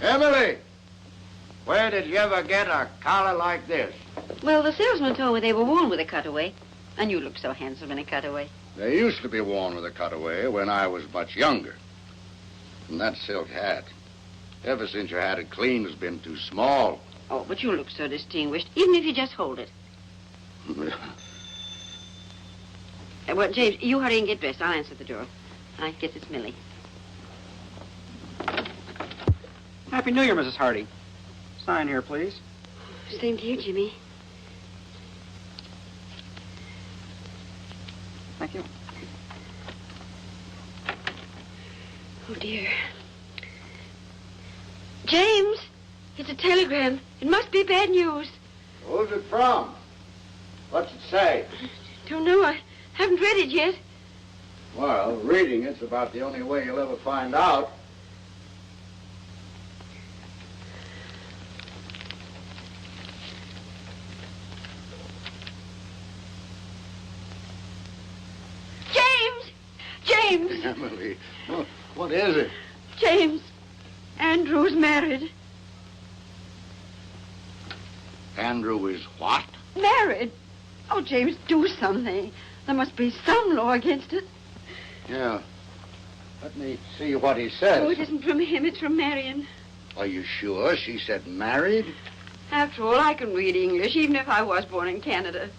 Emily, where did you ever get a collar like this? Well, the salesman told me they were worn with a cutaway. And you look so handsome in a cutaway. They used to be worn with a cutaway when I was much younger. And that silk hat, ever since you had it clean, has been too small. Oh, but you look so distinguished, even if you just hold it. Well, James, you hurry and get dressed. I'll answer the door. I guess it's Millie. Happy New Year, Mrs. Hardy. Sign here, please. Same to you, Jimmy. Thank you. Oh, dear. James, it's a telegram. It must be bad news. Who's it from? What's it say? Don't know. I haven't read it yet. Well, reading it's about the only way you'll ever find out. James! Emily, what is it? James, Andrew's married. Andrew is what? Married? Oh, James, do something. There must be some law against it. Yeah. Let me see what he says. Oh, it isn't from him, it's from Marion. Are you sure she said married? After all, I can read English, even if I was born in Canada.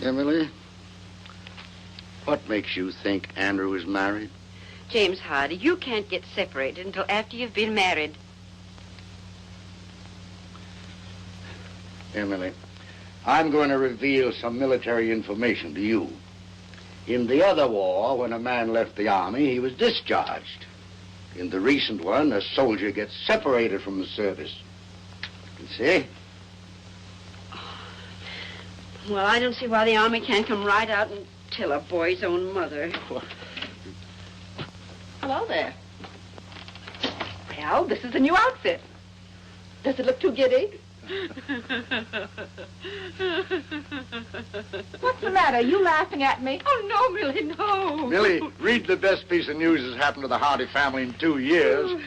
Emily, what makes you think Andrew is married? James Hardy, you can't get separated until after you've been married. Emily, I'm going to reveal some military information to you. In the other war, when a man left the army, he was discharged. In the recent one, a soldier gets separated from the service. You see? Well, I don't see why the Army can't come right out and tell a boy's own mother. Hello there. Well, this is the new outfit. Does it look too giddy? What's the matter? Are you laughing at me? Oh, no, Millie, no. Millie, read the best piece of news that's happened to the Hardy family in 2 years.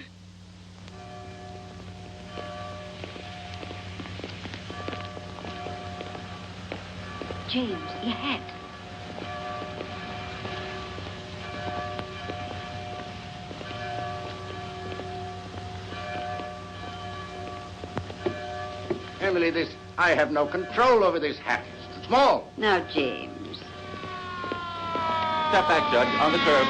James, your hat. Emily, I have no control over this hat. It's too small. Now, James. Step back, Judge, on the curb.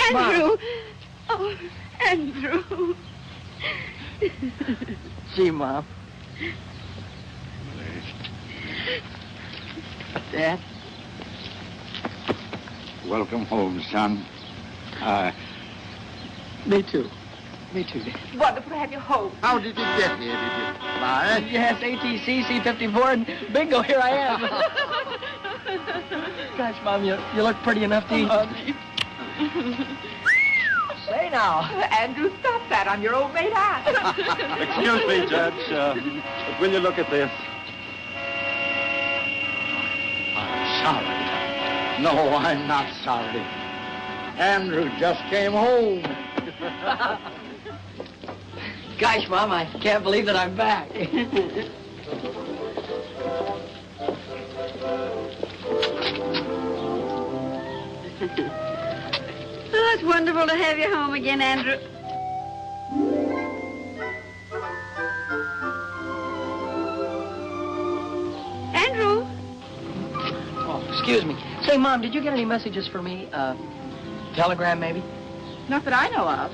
Andrew! Oh, Andrew. Gee, Mom. Dad? Welcome home, son. Me too. Me too, Dad. Wonderful to have you home. How did you get here? Did you fly? Yes, ATC, C-54, and bingo, here I am. Gosh, Mom, you look pretty enough to eat. Say now. Andrew, stop that. I'm your old maid aunt. Excuse me, Judge. But will you look at this? I'm sorry. No, I'm not sorry. Andrew just came home. Gosh, Mom, I can't believe that I'm back. Oh, it's wonderful to have you home again, Andrew. Andrew? Oh, excuse me. Say, Mom, did you get any messages for me? Telegram, maybe? Not that I know of.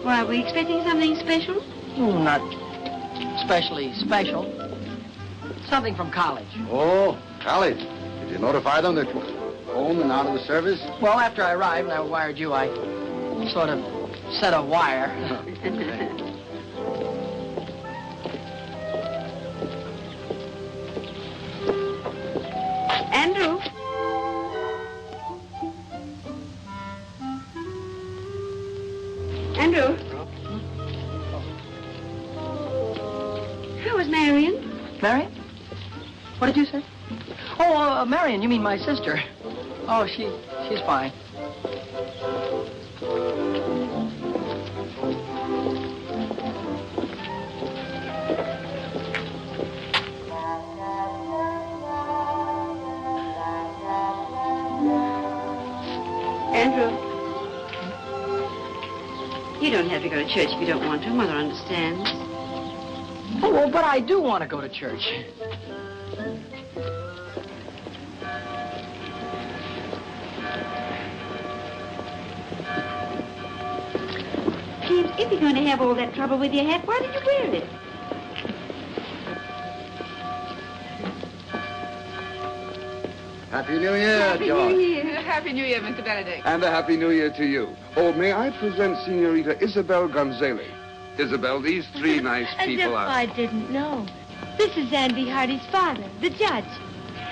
Why, are we expecting something special? Oh, not especially special. Something from college. Oh, college. Did you notify them that you were home and out of the service? Well, after I arrived and I wired you, I sort of set a wire. Andrew. Andrew. How was Marion? Marion? What did you say? Oh, Marion, you mean my sister. Oh, she's fine. Andrew. You don't have to go to church if you don't want to. Mother understands. Oh, well, but I do want to go to church. James, if you're going to have all that trouble with your hat, why did you wear it? Happy New Year, Happy George. New Year. Happy New Year, Mr. Benedict. And a Happy New Year to you. Oh, may I present Senorita Isabel Gonzalez? Isabel, these three nice As people if are... I didn't know. This is Andy Hardy's father, the judge.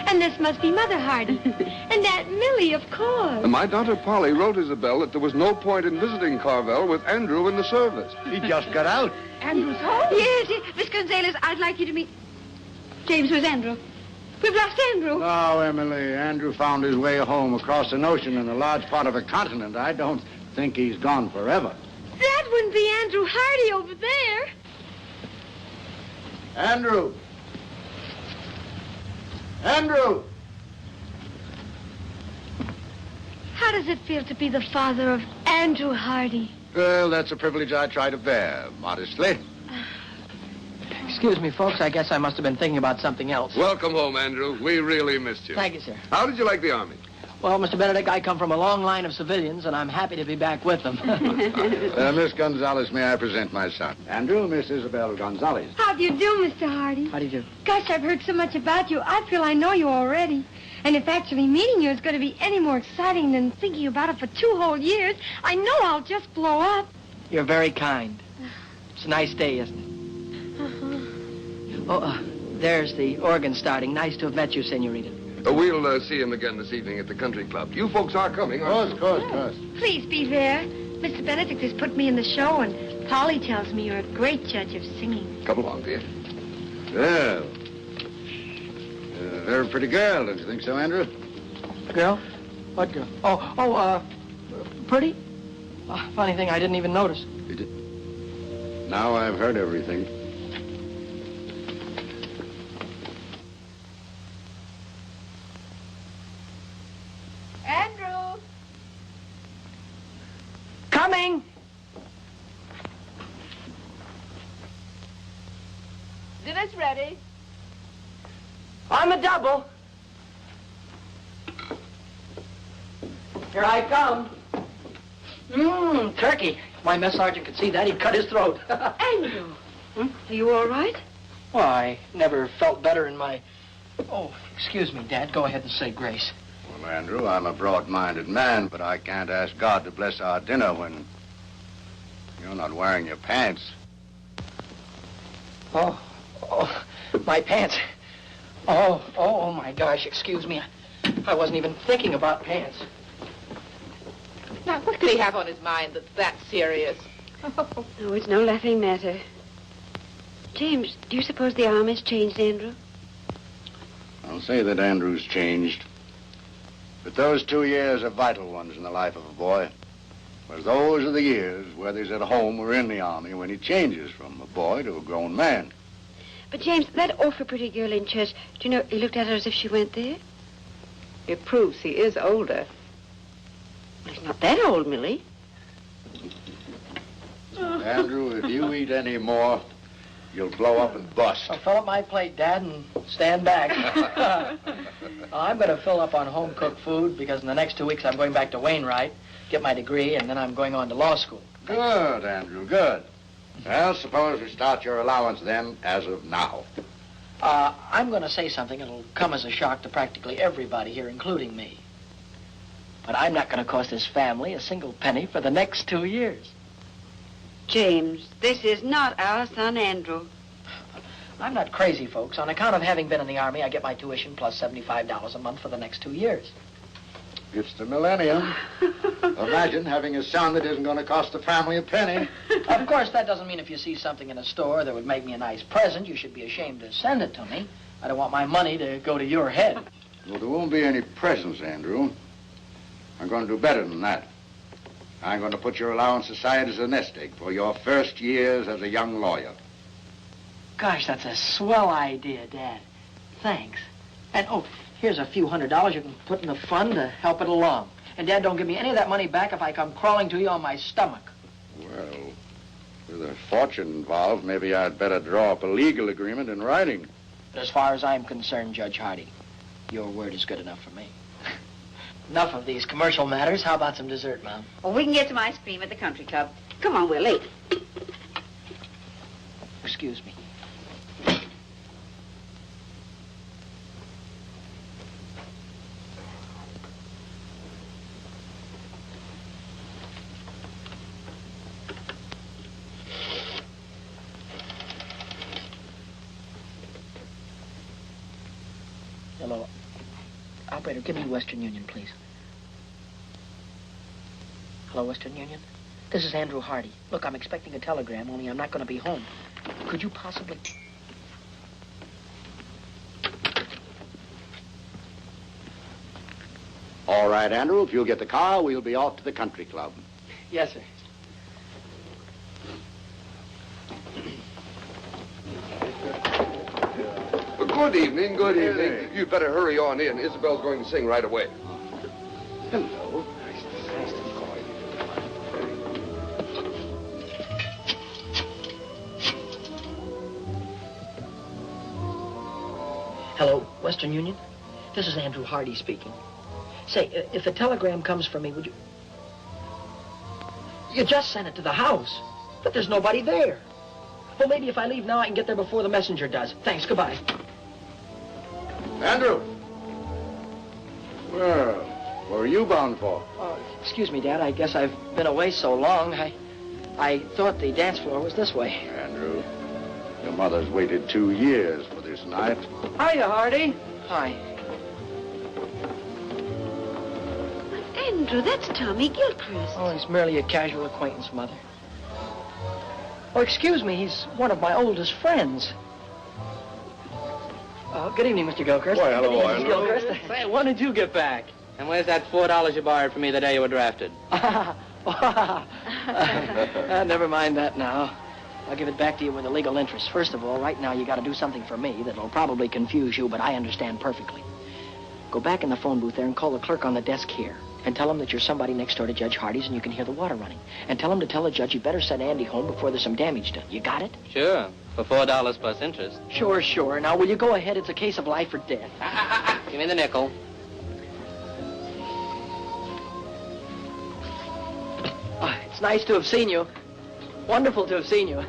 And this must be Mother Hardy. And Aunt Millie, of course. And my daughter Polly wrote Isabel that there was no point in visiting Carvel with Andrew in the service. He just got out. Andrew's home? Yes, Miss Gonzalez, I'd like you to meet... James, where's Andrew? We've lost Andrew. No, Emily. Andrew found his way home across an ocean in a large part of a continent. I don't think he's gone forever. That wouldn't be Andrew Hardy over there. Andrew! Andrew! How does it feel to be the father of Andrew Hardy? Well, that's a privilege I try to bear, modestly. Excuse me, folks. I guess I must have been thinking about something else. Welcome home, Andrew. We really missed you. Thank you, sir. How did you like the Army? Well, Mr. Benedict, I come from a long line of civilians, and I'm happy to be back with them. Miss Gonzalez, may I present my son? Andrew, Miss Isabel Gonzalez. How do you do, Mr. Hardy? How do you do? Gosh, I've heard so much about you. I feel I know you already. And if actually meeting you is going to be any more exciting than thinking about it for 2 whole years, I know I'll just blow up. You're very kind. It's a nice day, isn't it? Oh, there's the organ starting. Nice to have met you, Senorita. We'll see him again this evening at the country club. You folks are coming, aren't you? Of course. Please be there. Mr. Benedict has put me in the show, and Polly tells me you're a great judge of singing. Come along, dear. Well, very pretty girl, don't you think so, Andrew? Girl? What girl? Pretty? Funny thing, I didn't even notice. You did. Now I've heard everything. Andrew! Coming! Dinner's ready. On the double. Here I come. Turkey. My mess sergeant could see that. He'd cut his throat. Andrew. Are you all right? Well, I never felt better in my... Oh, excuse me, Dad. Go ahead and say grace. Well, Andrew, I'm a broad-minded man, but I can't ask God to bless our dinner when you're not wearing your pants. Oh, my pants. Oh, my gosh, excuse me. I wasn't even thinking about pants. Now, what could he have on his mind that's that serious? Oh, it's no laughing matter. James, do you suppose the Army's changed Andrew? I'll say that Andrew's changed. But those 2 years are vital ones in the life of a boy. Whereas those are the years, whether he's at home or in the Army, when he changes from a boy to a grown man. But, James, that awful pretty girl in church, do you know, he looked at her as if she went there? It proves he is older. Well, he's not that old, Millie. Andrew, if you eat any more, you'll blow up and bust. I'll fill up my plate, Dad, and stand back. I'm going to fill up on home-cooked food because in the next 2 weeks I'm going back to Wainwright, get my degree, and then I'm going on to law school. Good, Andrew, good. Well, suppose we start your allowance then, as of now. I'm going to say something that'll come as a shock to practically everybody here, including me. But I'm not going to cost this family a single penny for the next 2 years. James, this is not our son, Andrew. I'm not crazy, folks. On account of having been in the Army, I get my tuition plus $75 a month for the next 2 years. It's the millennium. Imagine having a son that isn't going to cost the family a penny. Of course, that doesn't mean if you see something in a store that would make me a nice present, you should be ashamed to send it to me. I don't want my money to go to your head. Well, there won't be any presents, Andrew. I'm going to do better than that. I'm going to put your allowance aside as a nest egg for your first years as a young lawyer. Gosh, that's a swell idea, Dad. Thanks. And, oh, here's a few $100s you can put in the fund to help it along. And, Dad, don't give me any of that money back if I come crawling to you on my stomach. Well, with a fortune involved, maybe I'd better draw up a legal agreement in writing. But as far as I'm concerned, Judge Hardy, your word is good enough for me. Enough of these commercial matters. How about some dessert, Mom? Oh, we can get some ice cream at the country club. Come on, we're late. Excuse me. Hello. Operator, give me Western Union, please. Hello, Western Union? This is Andrew Hardy. Look, I'm expecting a telegram, only I'm not going to be home. Could you possibly... All right, Andrew, if you'll get the car, we'll be off to the country club. Yes, sir. Good evening, good evening. You'd better hurry on in. Isabel's going to sing right away. Hello. Hello, Western Union? This is Andrew Hardy speaking. Say, if a telegram comes from me, would you... You just sent it to the house, but there's nobody there. Well, maybe if I leave now, I can get there before the messenger does. Thanks, goodbye. Andrew! Well, where are you bound for? Excuse me, Dad. I guess I've been away so long. I thought the dance floor was this way. Andrew, your mother's waited 2 years for this night. Hiya, Hardy. Hi. Andrew, that's Tommy Gilchrist. Oh, he's merely a casual acquaintance, Mother. Oh, excuse me. He's one of my oldest friends. Good evening, Mr. Gilchrist. Why, hello, Good evening, Andrew. Mr. Gilchrist. Say, when did you get back? And where's that $4 you borrowed from me the day you were drafted? Never mind that now. I'll give it back to you with a legal interest. First of all, right now you got to do something for me that'll probably confuse you, but I understand perfectly. Go back in the phone booth there and call the clerk on the desk here. And tell him that you're somebody next door to Judge Hardy's and you can hear the water running. And tell him to tell the judge you better send Andy home before there's some damage done. You got it? Sure, for $4 plus interest. Sure. Now, will you go ahead? It's a case of life or death. Give me the nickel. Oh, it's nice to have seen you. Wonderful to have seen you.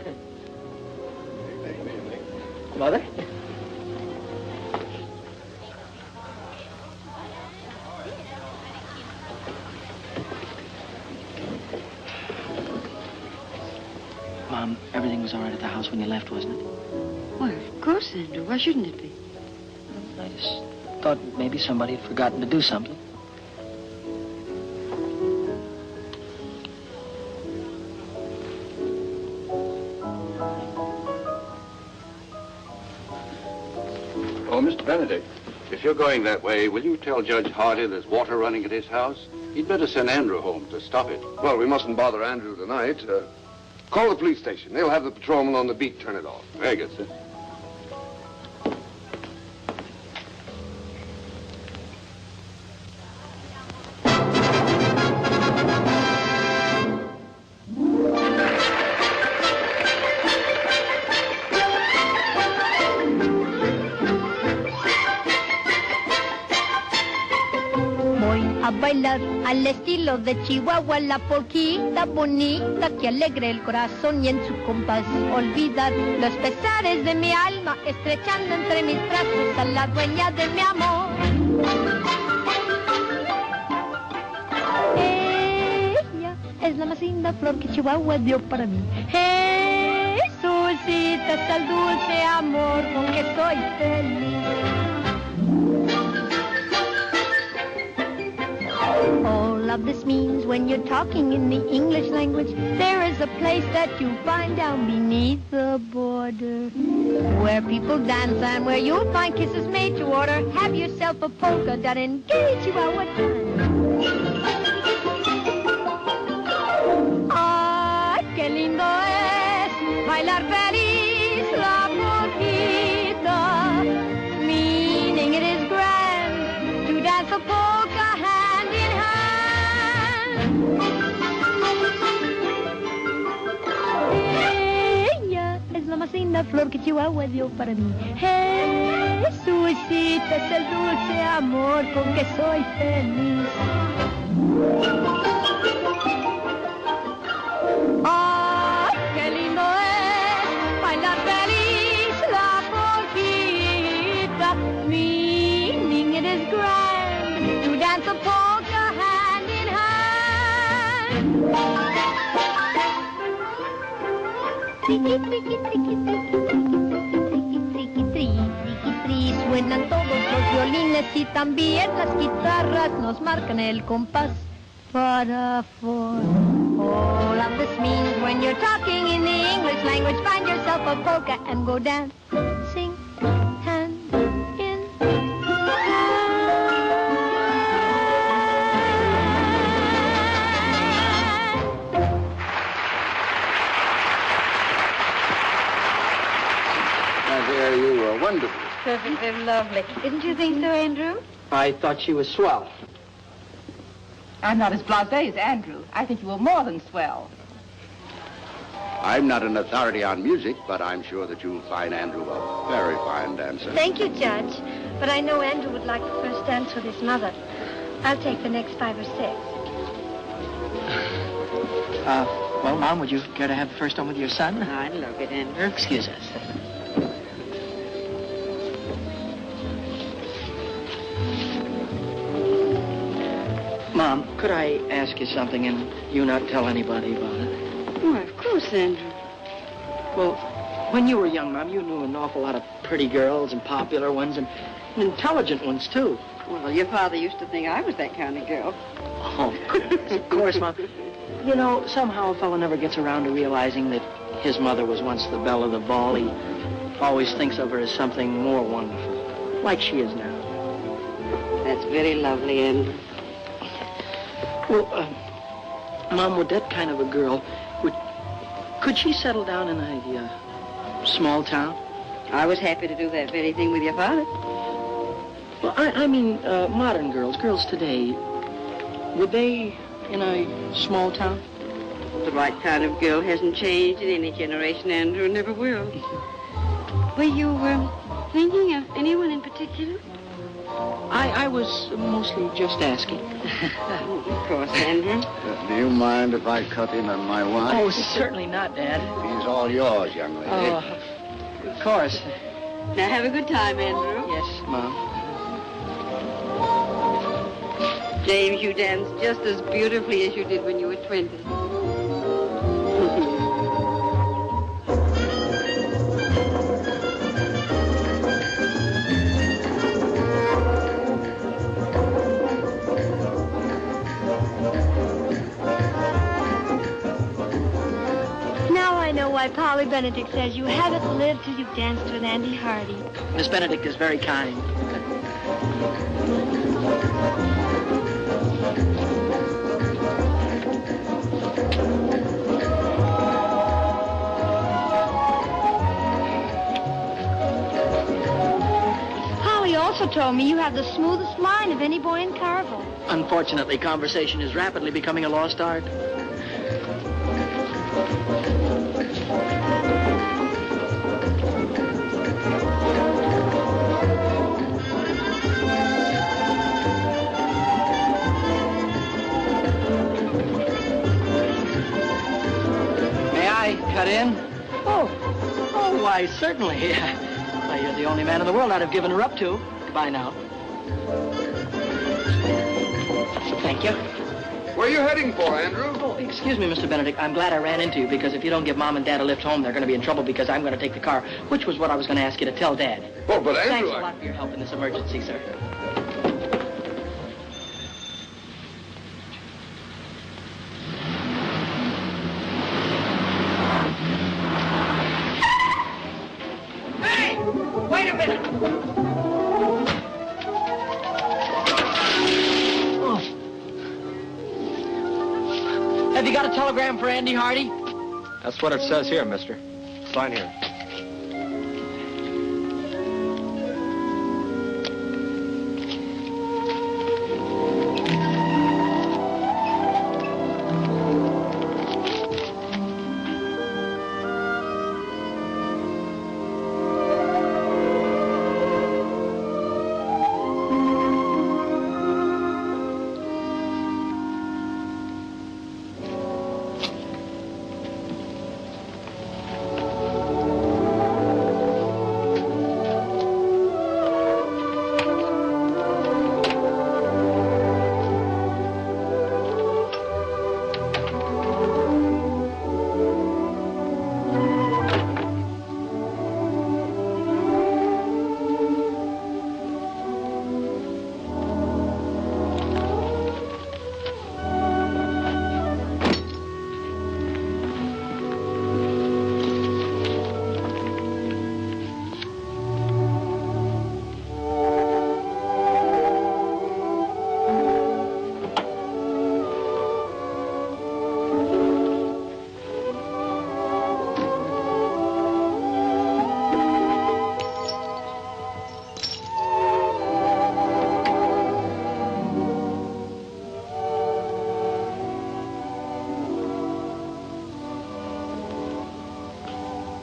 Mother? Mom, everything was all right at the house when you left, wasn't it? Well, of course, Andrew. Why shouldn't it be? I just thought maybe somebody had forgotten to do something. Oh, Mr. Benedict, if you're going that way, will you tell Judge Hardy there's water running at his house? He'd better send Andrew home to stop it. Well, we mustn't bother Andrew tonight. Call the police station. They'll have the patrolman on the beat turn it off. Very good, sir. bailar al estilo de Chihuahua, la polquita bonita que alegre el corazón y en su compás olvidar los pesares de mi alma, estrechando entre mis brazos a la dueña de mi amor. Ella es la más linda flor que Chihuahua dio para mí. Jesucita es el dulce amor con que soy feliz. All of this means when you're talking in the English language, there is a place that you find down beneath the border, where people dance and where you'll find kisses made to order. Have yourself a polka dot and engage you out what time. Ay, qué lindo es bailar feliz la polquita, meaning it is grand to dance a polka hand in hand. Ella es la más linda flor que Chihuahua dio para mí. Jesucita es el dulce amor con que soy feliz. Ay, qué lindo es bailar feliz la polquita, meaning it is grand to dance a polka hand in hand. Triqui, triqui, triqui, triqui, triqui, triqui, triqui, triqui, suenan todos los violines y también las guitarras nos marcan el compás para four. All of this means when you're talking in the English language, find yourself a polka and go dancing hand in Now, there you were wonderful. Perfectly lovely. Didn't you think so, Andrew? I thought she was swell. I'm not as blasé as Andrew. I think you were more than swell. I'm not an authority on music, but I'm sure that you'll find Andrew a very fine dancer. Thank you, Judge. But I know Andrew would like the first dance with his mother. I'll take the next 5 or 6. Well, Mom, would you care to have the first one with your son? I'd love it, Andrew. Excuse us. Mom, could I ask you something and you not tell anybody about it? Why, of course, Andrew. Well, when you were young, Mom, you knew an awful lot of pretty girls and popular ones and intelligent ones, too. Well, your father used to think I was that kind of girl. Oh, of course, Mom. You know, somehow a fellow never gets around to realizing that his mother was once the belle of the ball. He always thinks of her as something more wonderful, like she is now. That's very lovely, Andrew. Well, Mom, would that kind of a girl, could she settle down in a small town? I was happy to do that very thing with your father. Well, I mean, modern girls today, would they in a small town? The right kind of girl hasn't changed in any generation, Andrew, and never will. Were you thinking of anyone in particular? I was mostly just asking. Of course, Andrew. Do you mind if I cut in on my wine? Oh, certainly not, Dad. He's all yours, young lady. Oh, of course. Now, have a good time, Andrew. Yes, Mom. James, you danced just as beautifully as you did when you were 20. Now I know why Polly Benedict says you haven't lived till you've danced with Andy Hardy. Miss Benedict is very kind. Polly also told me you have the smoothest line of any boy in Carville. Unfortunately, conversation is rapidly becoming a lost art. Why, certainly. Why, you're the only man in the world I'd have given her up to. Goodbye now. Thank you. Where are you heading for, Andrew? Oh, excuse me, Mr. Benedict. I'm glad I ran into you, because if you don't give Mom and Dad a lift home, they're going to be in trouble because I'm going to take the car, which was what I was going to ask you to tell Dad. Oh, but Andrew... Thanks a lot for your help in this emergency, sir. Hey! Wait a minute! Have you got a telegram for Andy Hardy? That's what it says here, mister. Sign here.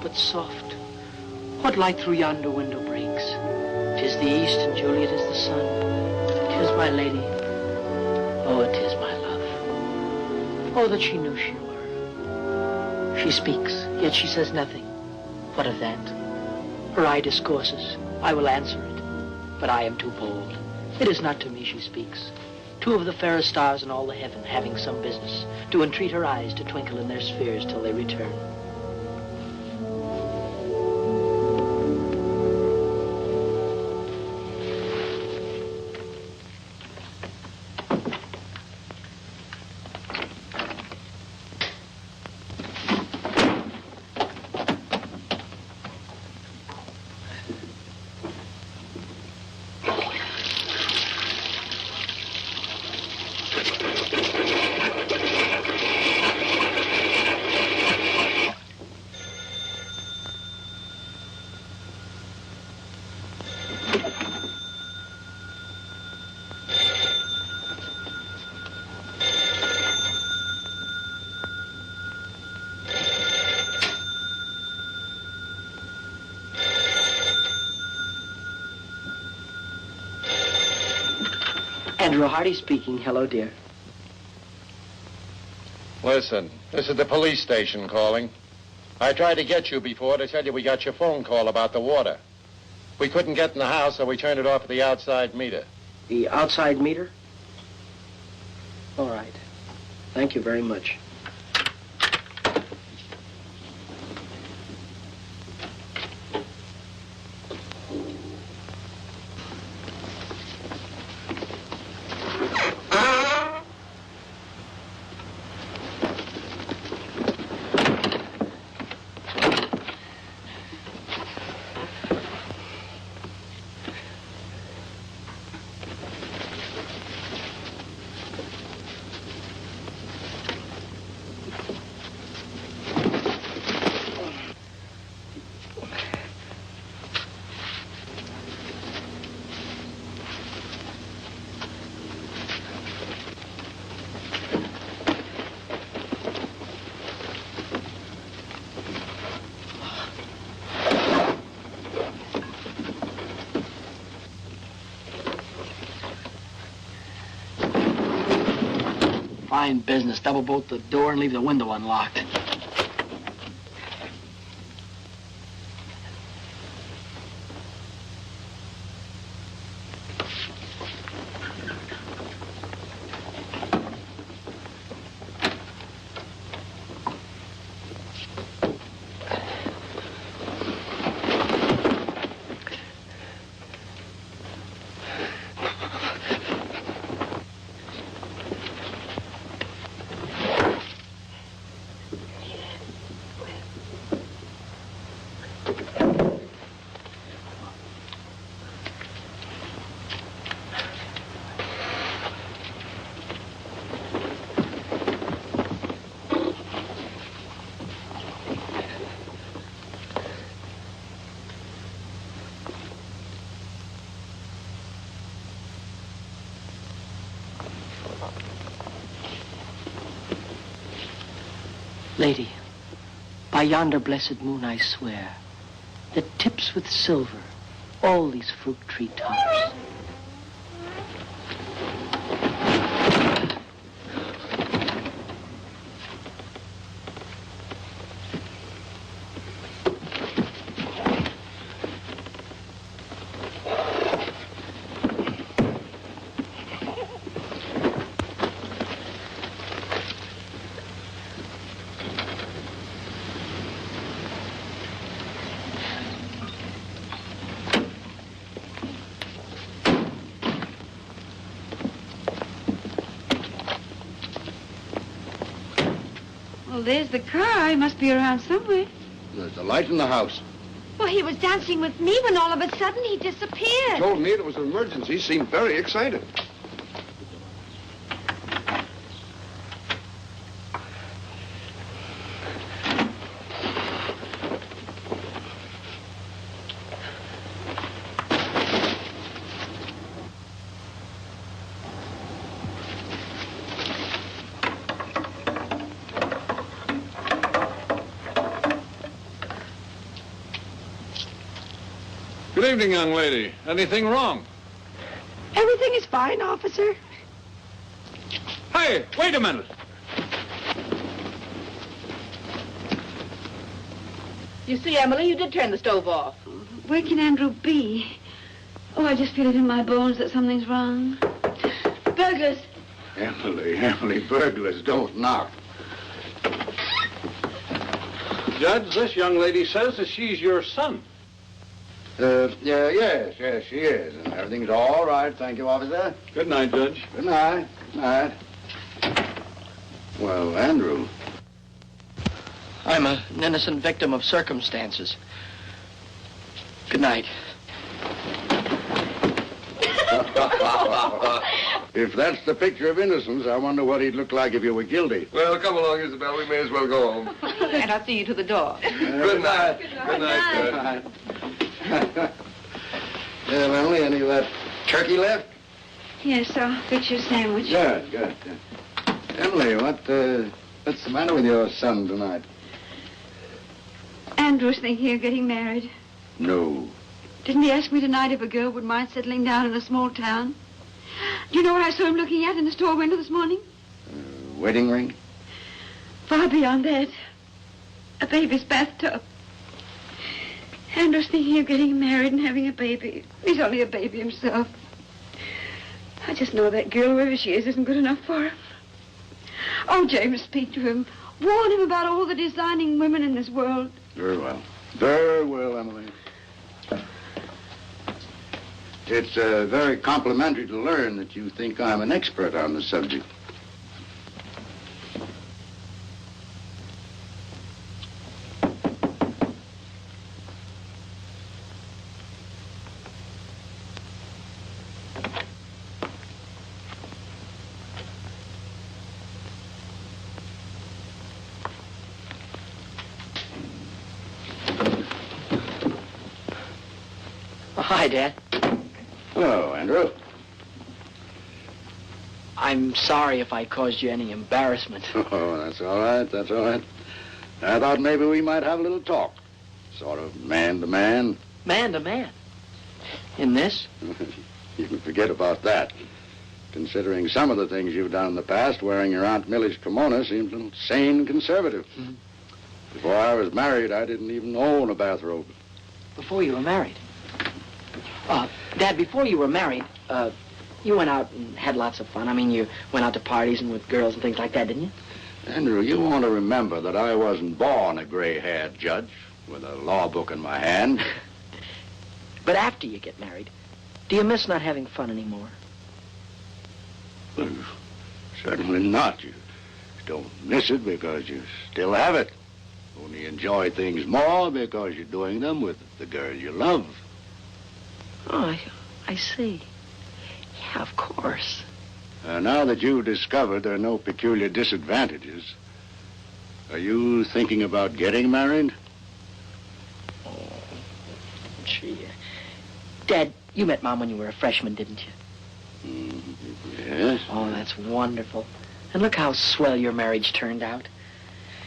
But soft, what light through yonder window breaks? 'Tis the east, and Juliet is the sun. 'Tis my lady. Oh, it is my love. Oh, that she knew she were. She speaks, yet she says nothing. What of that? Her eye discourses. I will answer it. But I am too bold. It is not to me she speaks. Two of the fairest stars in all the heaven, having some business, do entreat her eyes to twinkle in their spheres till they return. Andrew Hardy speaking. Hello, dear. Listen, this is the police station calling. I tried to get you before to tell you we got your phone call about the water. We couldn't get in the house, so we turned it off at the outside meter. The outside meter? All right. Thank you very much. Fine business. Double bolt the door and leave the window unlocked. Lady, by yonder blessed moon I swear, that tips with silver all these fruit tree tops. Well, there's the car. He must be around somewhere. There's a light in the house. Well, he was dancing with me when all of a sudden he disappeared. Told me it was an emergency. Seemed very excited. Good evening, young lady. Anything wrong? Everything is fine, officer. Hey, wait a minute. You see, Emily, you did turn the stove off. Where can Andrew be? Oh, I just feel it in my bones that something's wrong. Burglars. Emily, burglars don't knock. Judge, this young lady says that she's your son. Yes, she is. And everything's all right, thank you, officer. Good night, Judge. Good night. Good night. Well, Andrew. I'm an innocent victim of circumstances. Good night. If that's the picture of innocence, I wonder what he'd look like if you were guilty. Well, come along, Isabel. We may as well go home. And I'll see you to the door. Good night. Good night, Judge. Well, Emily, any of that turkey left? Yes, I'll fix you a sandwich. Good. Emily, what's the matter with your son tonight? Andrew's thinking of getting married. No. Didn't he ask me tonight if a girl would mind settling down in a small town? Do you know what I saw him looking at in the store window this morning? Wedding ring? Far beyond that. A baby's bathtub. Andrew's thinking of getting married and having a baby. He's only a baby himself. I just know that girl, wherever she is, isn't good enough for him. Oh, James, speak to him. Warn him about all the designing women in this world. Very well. Very well, Emily. It's very complimentary to learn that you think I'm an expert on the subject. Hi, Dad. Hello, Andrew. I'm sorry if I caused you any embarrassment. Oh, that's all right. I thought maybe we might have a little talk. Sort of man to man. Man to man? In this? You can forget about that. Considering some of the things you've done in the past, wearing your Aunt Millie's kimono seems a little sane and conservative. Mm-hmm. Before I was married, I didn't even own a bathrobe. Before you were married? Dad, before you were married, you went out and had lots of fun. I mean, you went out to parties and with girls and things like that, didn't you? Andrew, you want to remember that I wasn't born a gray-haired judge with a law book in my hand. But after you get married, do you miss not having fun anymore? Well, certainly not. You don't miss it because you still have it. Only enjoy things more because you're doing them with the girl you love. Oh, I see. Yeah, of course. Now that you've discovered there are no peculiar disadvantages, are you thinking about getting married? Oh, gee. Dad, you met Mom when you were a freshman, didn't you? Yes. Oh, that's wonderful. And look how swell your marriage turned out.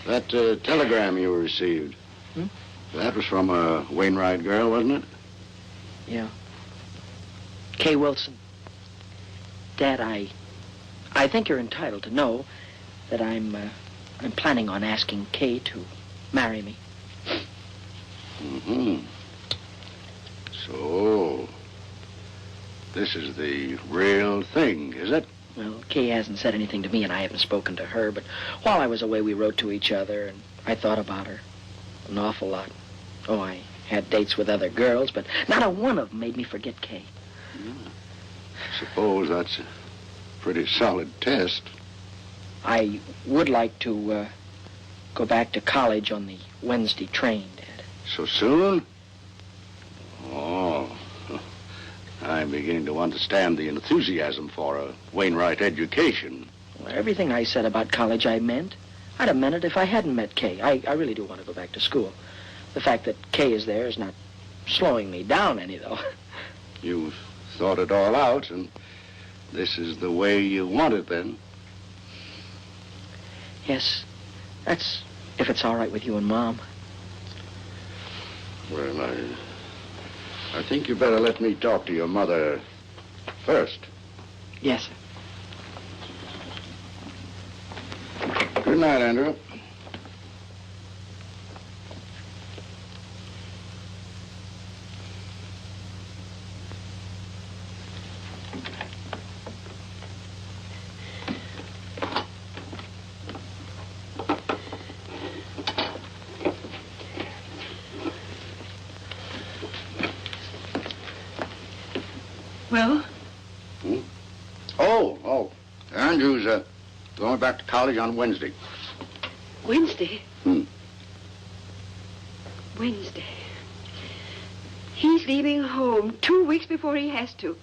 That telegram you received, that was from a Wainwright girl, wasn't it? Yeah. Kay Wilson. Dad, I think you're entitled to know that I'm planning on asking Kay to marry me. So, this is the real thing, is it? Well, Kay hasn't said anything to me, and I haven't spoken to her, but while I was away, we wrote to each other, and I thought about her an awful lot. Oh, I had dates with other girls, but not a one of them made me forget Kay. Suppose that's a pretty solid test. I would like to go back to college on the Wednesday train, Dad. So soon? Oh, I'm beginning to understand the enthusiasm for a Wainwright education. Well, everything I said about college I meant. I'd have meant it if I hadn't met Kay. I really do want to go back to school. The fact that Kay is there is not slowing me down any, though. You've thought it all out, and this is the way you want it, then? Yes, that's if it's all right with you and Mom. Well, I think you better let me talk to your mother first. Yes, sir. Good night, Andrew. Well? Oh, Andrew's going back to college on Wednesday. Wednesday? Wednesday. He's leaving home 2 weeks before he has to.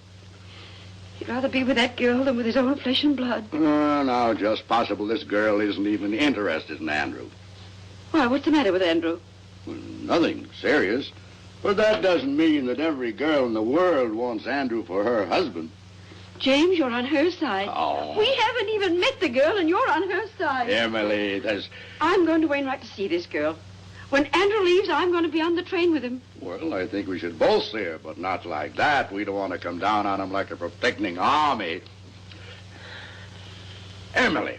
He'd rather be with that girl than with his own flesh and blood. No, just possible this girl isn't even interested in Andrew. Why, what's the matter with Andrew? Well, nothing serious. But that doesn't mean that every girl in the world wants Andrew for her husband. James, you're on her side. Oh. We haven't even met the girl, and you're on her side. Emily, I'm going to Wainwright to see this girl. When Andrew leaves, I'm going to be on the train with him. Well, I think we should both see her, but not like that. We don't want to come down on him like a protecting army. Emily,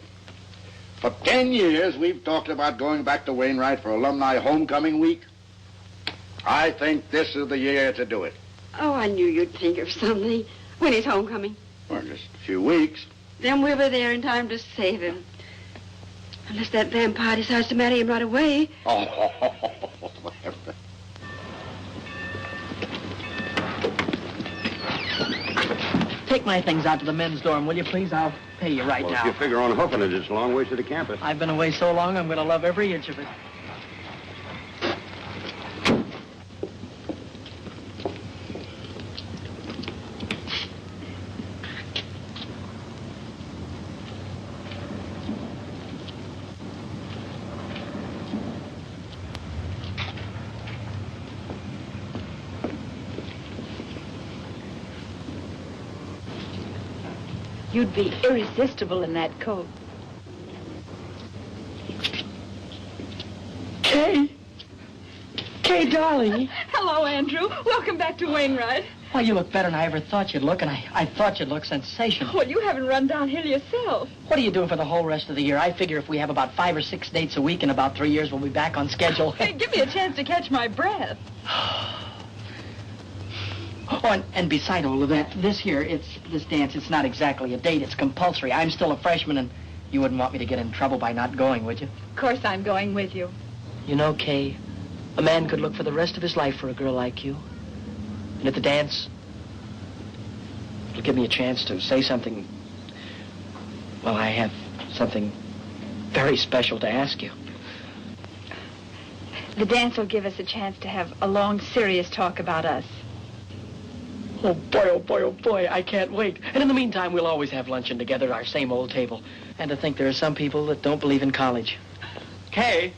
for 10 years, we've talked about going back to Wainwright for alumni homecoming week. I think this is the year to do it. Oh, I knew you'd think of something. When is homecoming? Well, just a few weeks. Then we'll be there in time to save him. Unless that vampire decides to marry him right away. Take my things out to the men's dorm, will you, please? I'll pay you right now. If you figure on hoofing it, it's a long way to the campus. I've been away so long, I'm going to love every inch of it. You'd be irresistible in that coat. Kay, darling. Hello, Andrew. Welcome back to Wainwright. Why, you look better than I ever thought you'd look, and I thought you'd look sensational. Well, you haven't run downhill yourself. What are you doing for the whole rest of the year? I figure if we have about 5 or 6 dates a week in about 3 years, we'll be back on schedule. Hey, give me a chance to catch my breath. Oh, and beside all of that, this dance, it's not exactly a date. It's compulsory. I'm still a freshman, and you wouldn't want me to get in trouble by not going, would you? Of course I'm going with you. You know, Kay, a man could look for the rest of his life for a girl like you. And at the dance, it'll give me a chance to say something. Well, I have something very special to ask you. The dance will give us a chance to have a long, serious talk about us. Oh, boy, I can't wait. And in the meantime, we'll always have luncheon together at our same old table. And to think there are some people that don't believe in college. Kay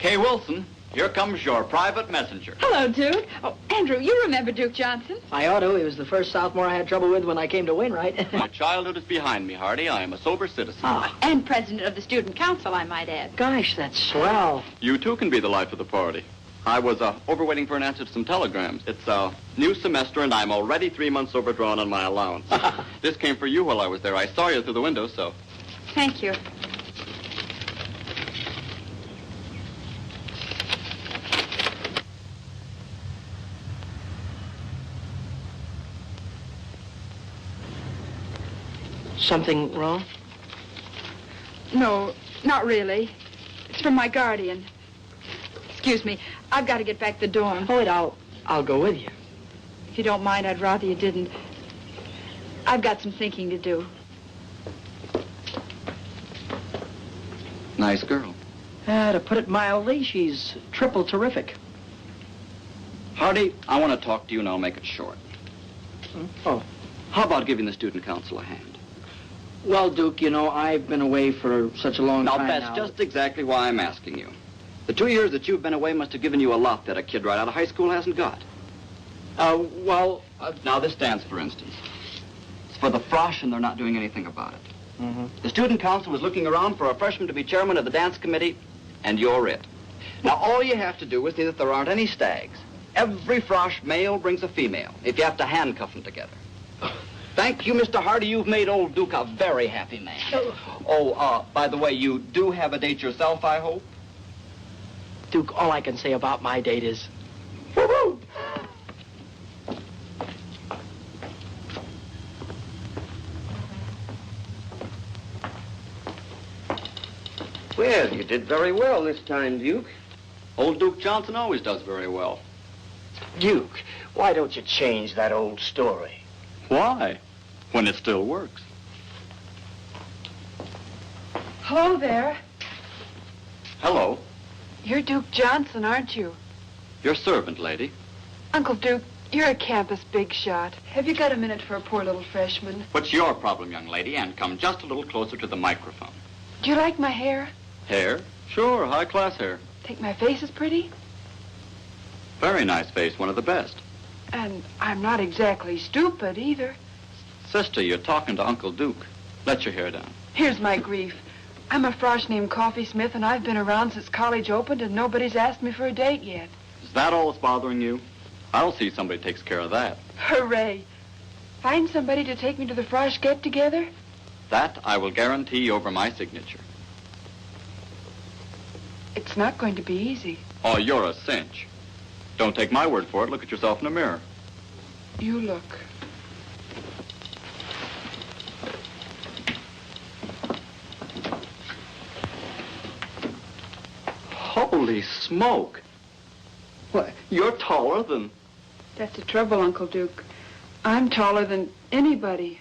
Wilson. Here comes your private messenger. Hello, Duke. Oh, Andrew, you remember Duke Johnson? I ought to. He was the first sophomore I had trouble with when I came to Wainwright. My childhood is behind me, Hardy. I am a sober citizen. And president of the student council, I might add. Gosh, that's swell. You, too, can be the life of the party. I was overwaiting for an answer to some telegrams. It's a new semester, and I'm already 3 months overdrawn on my allowance. This came for you while I was there. I saw you through the window, so... Thank you. Something wrong? No, not really. It's from my guardian. Excuse me. I've got to get back to the dorm. Oh, wait, I'll go with you. If you don't mind, I'd rather you didn't. I've got some thinking to do. Nice girl. To put it mildly, she's triple terrific. Hardy, I want to talk to you, and I'll make it short. Oh. How about giving the student council a hand? Well, Duke, you know, I've been away for such a long time now. That's just exactly why I'm asking you. The 2 years that you've been away must have given you a lot that a kid right out of high school hasn't got. Now, this dance, for instance. It's for the frosh, and they're not doing anything about it. Mm-hmm. The student council was looking around for a freshman to be chairman of the dance committee, and you're it. Now, all you have to do is see that there aren't any stags. Every frosh male brings a female, if you have to handcuff them together. Thank you, Mr. Hardy. You've made old Duke a very happy man. Oh, by the way, you do have a date yourself, I hope? Duke, all I can say about my date is... Woo-hoo! Well, you did very well this time, Duke. Old Duke Johnson always does very well. Duke, why don't you change that old story? Why? When it still works. Hello there. Hello. You're Duke Johnson, aren't you? Your servant, lady. Uncle Duke, you're a campus big shot. Have you got a minute for a poor little freshman? What's your problem, young lady? And come just a little closer to the microphone. Do you like my hair? Hair? Sure, high-class hair. Think my face is pretty? Very nice face, one of the best. And I'm not exactly stupid either. Sister, you're talking to Uncle Duke. Let your hair down. Here's my grief. I'm a frosh named Coffee Smith, and I've been around since college opened, and nobody's asked me for a date yet. Is that all that's bothering you? I'll see somebody takes care of that. Hooray. Find somebody to take me to the frosh get-together? That I will guarantee over my signature. It's not going to be easy. Oh, you're a cinch. Don't take my word for it. Look at yourself in the mirror. You look. Holy smoke. Why, you're taller than... That's the trouble, Uncle Duke. I'm taller than anybody.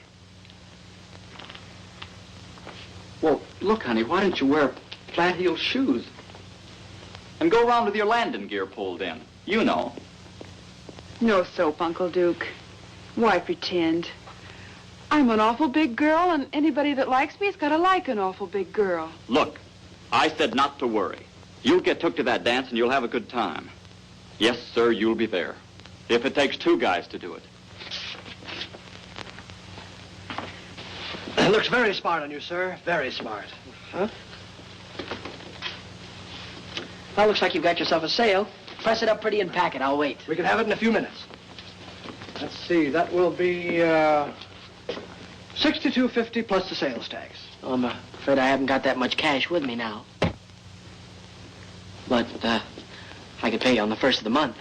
Well, look, honey, why don't you wear flat-heeled shoes? And go around with your landing gear pulled in. You know. No soap, Uncle Duke. Why pretend? I'm an awful big girl, and anybody that likes me has got to like an awful big girl. Look, I said not to worry. You'll get took to that dance, and you'll have a good time. Yes, sir, you'll be there. If it takes 2 guys to do it. It looks very smart on you, sir. Very smart. Huh? Well, looks like you've got yourself a sale. Press it up pretty and pack it. I'll wait. We can have it in a few minutes. Let's see, that will be $62.50 plus the sales tax. Oh, I'm afraid I haven't got that much cash with me now. But I could pay you on the 1st of the month.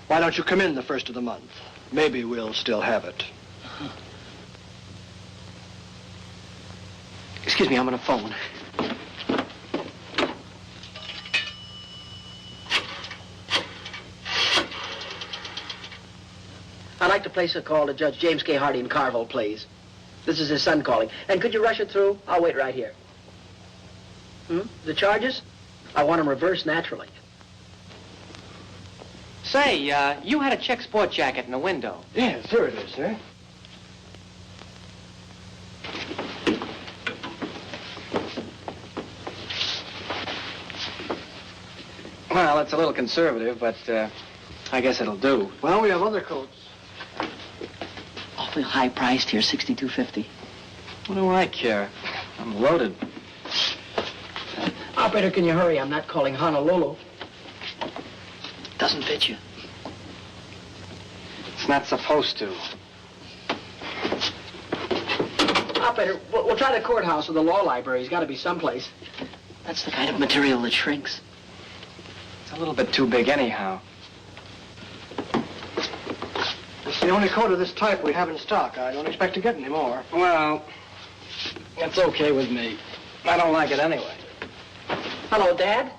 Why don't you come in the 1st of the month? Maybe we'll still have it. Excuse me, I'm on a phone. I'd like to place a call to Judge James K. Hardy in Carville, please. This is his son calling. And could you rush it through? I'll wait right here. The charges? I want them reversed naturally. Say, you had a check sport jacket in the window. Yes, here it is, sir. Well, it's a little conservative, but I guess it'll do. Well, we have other coats. Awfully high priced here, $62.50. What do I care? I'm loaded. Operator, can you hurry? I'm not calling Honolulu. Doesn't fit you. It's not supposed to. Operator, we'll try the courthouse or the law library. He's got to be someplace. That's the kind of material that shrinks. It's a little bit too big anyhow. It's the only coat of this type we have in stock. I don't expect to get any more. Well, it's okay with me. I don't like it anyway. Hello, Dad.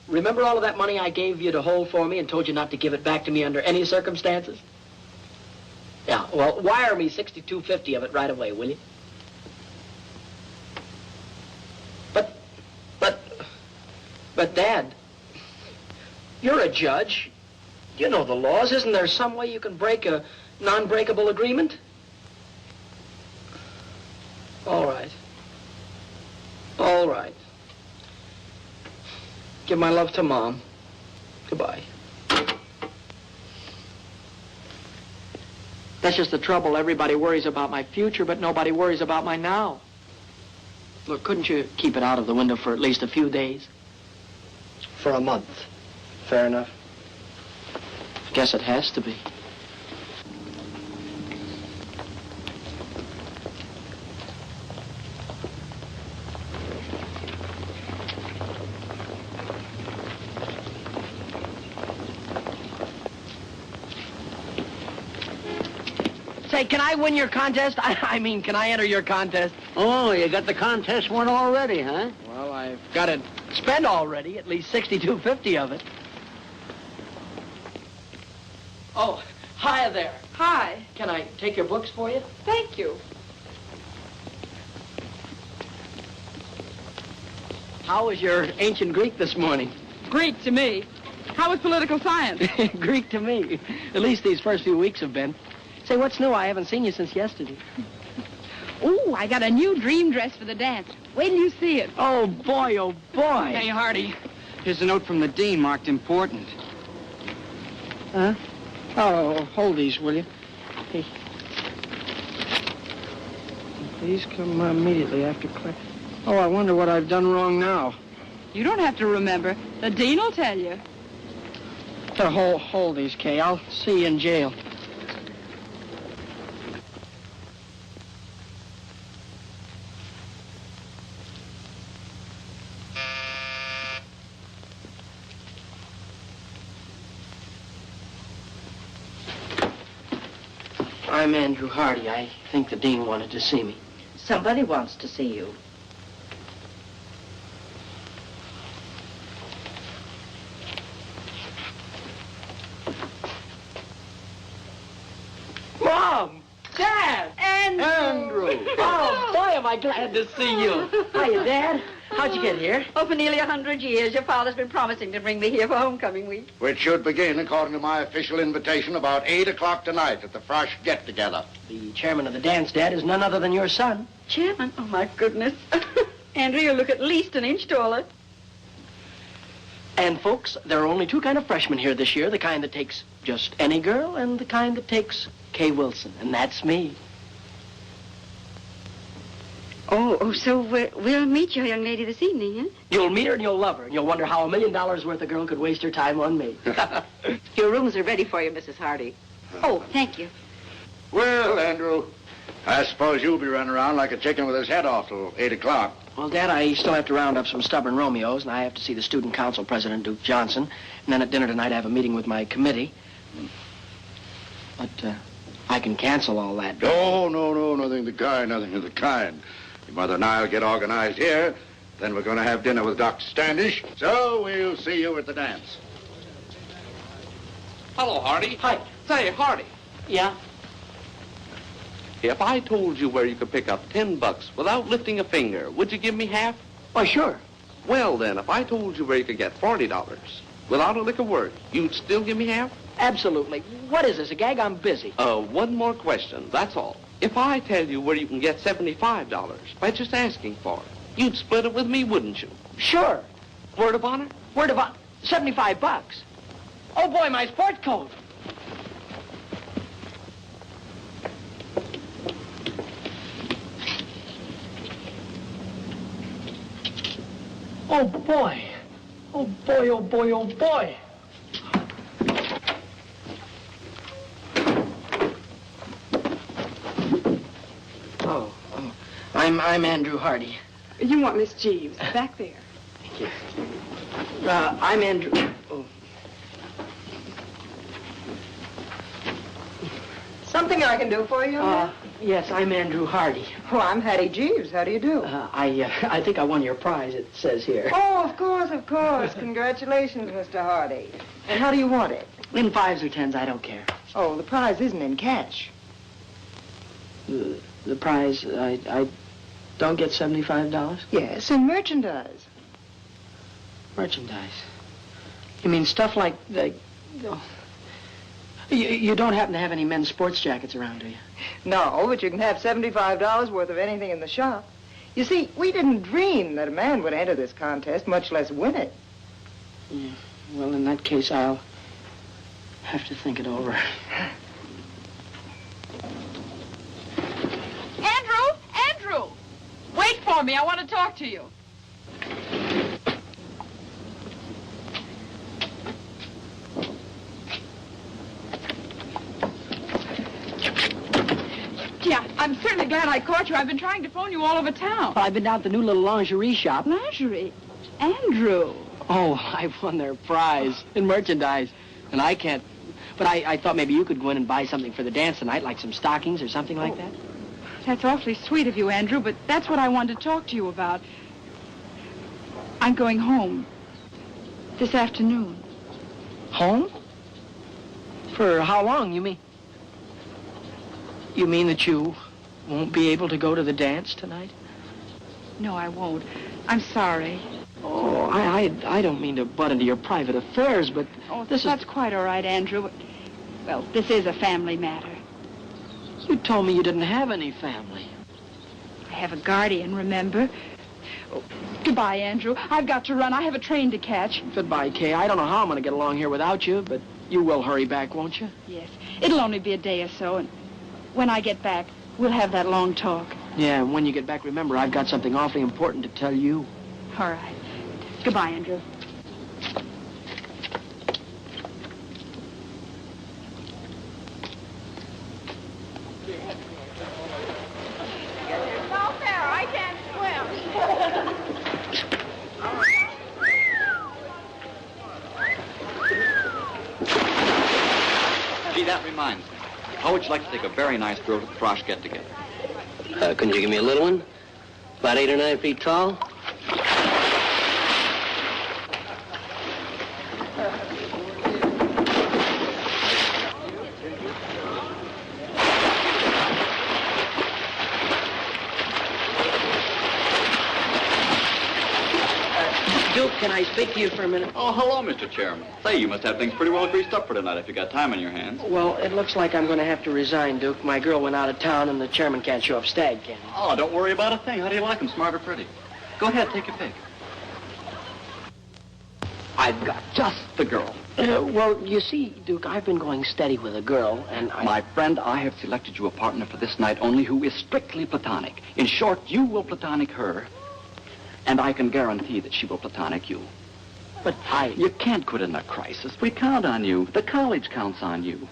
Remember all of that money I gave you to hold for me and told you not to give it back to me under any circumstances? Yeah, well, wire me $62.50 of it right away, will you? But, Dad, you're a judge. You know the laws. Isn't there some way you can break a non-breakable agreement? All right. All right. Give my love to Mom. Goodbye. That's just the trouble. Everybody worries about my future, but nobody worries about my now. Look, couldn't you keep it out of the window for at least a few days? For a month. Fair enough. Guess it has to be. Say, can I win your contest? I mean, can I enter your contest? Oh, you got the contest won already, huh? Well, I've got it spent already, at least $62.50 of it. Oh, hi there. Hi. Can I take your books for you? Thank you. How was your ancient Greek this morning? Greek to me. How was political science? Greek to me. At least these first few weeks have been. Say, what's new? I haven't seen you since yesterday. Ooh, I got a new dream dress for the dance. Wait till you see it. Oh, boy, oh, boy. Hey, Hardy. Here's a note from the dean marked important. Huh? Oh, hold these, will you? Hey. Please come immediately after class. Oh, I wonder what I've done wrong now. You don't have to remember. The dean will tell you. Hold these, Kay. I'll see you in jail. I'm Andrew Hardy. I think the dean wanted to see me. Somebody wants to see you. Mom! Dad! Andrew! Oh, boy, am I glad to see you. Hiya, Dad. How'd you get here? Oh, for nearly 100 years. Your father's been promising to bring me here for homecoming week. Which should begin, according to my official invitation, about 8 o'clock tonight at the Frosh get-together. The chairman of the dance, Dad, is none other than your son. Chairman? Oh, my goodness. Andrew, you look at least an inch taller. And, folks, there are only two kind of freshmen here this year, the kind that takes just any girl and the kind that takes Kay Wilson, and that's me. Oh, so we'll meet your young lady this evening, huh? You'll meet her and you'll love her, and you'll wonder how $1 million worth of girl could waste her time on me. Your rooms are ready for you, Mrs. Hardy. Oh, thank you. Well, Andrew, I suppose you'll be running around like a chicken with his head off till 8 o'clock. Well, Dad, I still have to round up some stubborn Romeos, and I have to see the student council president, Duke Johnson. And then at dinner tonight, I have a meeting with my committee. But I can cancel all that. No, nothing of the kind, nothing of the kind. Your mother and I will get organized here. Then we're going to have dinner with Dr. Standish. So we'll see you at the dance. Hello, Hardy. Hi. Say, Hardy, Yeah? if I told you where you could pick up $10 without lifting a finger, would you give me half? Why, sure. Well, then, if I told you where you could get $40 without a lick of word, you'd still give me half? Absolutely. What is this, a gag? I'm busy. One more question, that's all. If I tell you where you can get $75 by just asking for it, you'd split it with me, wouldn't you? Sure. Word of honor? Word of honor. $75. Oh, boy, my sport coat. Oh, boy. Oh, boy, oh, boy, oh, boy. Oh, I'm Andrew Hardy. You want Miss Jeeves, back there. Thank you. I'm Andrew... Oh. Something I can do for you? Yes, I'm Andrew Hardy. Oh, I'm Hattie Jeeves. How do you do? I think I won your prize, it says here. Oh, of course, of course. Congratulations, Mr. Hardy. And how do you want it? In 5s or 10s, I don't care. Oh, the prize isn't in cash. The prize, I don't get $75? Yes, in merchandise. Merchandise? You mean stuff like oh. You don't happen to have any men's sports jackets around, do you? No, but you can have $75 worth of anything in the shop. You see, we didn't dream that a man would enter this contest, much less win it. Yeah. Well, in that case, I'll have to think it over. Andrew! Wait for me. I want to talk to you. Yeah, I'm certainly glad I caught you. I've been trying to phone you all over town. Well, I've been down at the new little lingerie shop. Lingerie? Andrew. Oh, I won their prize in merchandise. And I can't... But I thought maybe you could go in and buy something for the dance tonight, like some stockings or something like that. That's awfully sweet of you, Andrew, but that's what I wanted to talk to you about. I'm going home this afternoon. Home? For how long, you mean? You mean that you won't be able to go to the dance tonight? No, I won't. I'm sorry. Oh, I don't mean to butt into your private affairs, but that's quite all right, Andrew. But, well, this is a family matter. You told me you didn't have any family. I have a guardian, remember? Oh, goodbye, Andrew. I've got to run. I have a train to catch. Goodbye, Kay. I don't know how I'm going to get along here without you, but you will hurry back, won't you? Yes. It'll only be a day or so, and when I get back, we'll have that long talk. Yeah, and when you get back, remember, I've got something awfully important to tell you. All right. Goodbye, Andrew. No fair. I can't swim. Gee, that reminds me. How would you like to take a very nice girl to the Frosh get-together? Couldn't you give me a little one? About 8 or 9 feet tall? Duke, can I speak to you for a minute? Oh, hello, Mr. Chairman. Say, you must have things pretty well greased up for tonight if you got time on your hands. Well, it looks like I'm going to have to resign, Duke. My girl went out of town, and the chairman can't show up stag, can he? Oh, don't worry about a thing. How do you like them, smart or pretty? Go ahead, take your pick. I've got just the girl. Well, you see, Duke, I've been going steady with a girl, and My friend, I have selected you a partner for this night only who is strictly platonic. In short, you will platonic her, and I can guarantee that she will platonic you. But You can't quit in a crisis. We count on you. The college counts on you.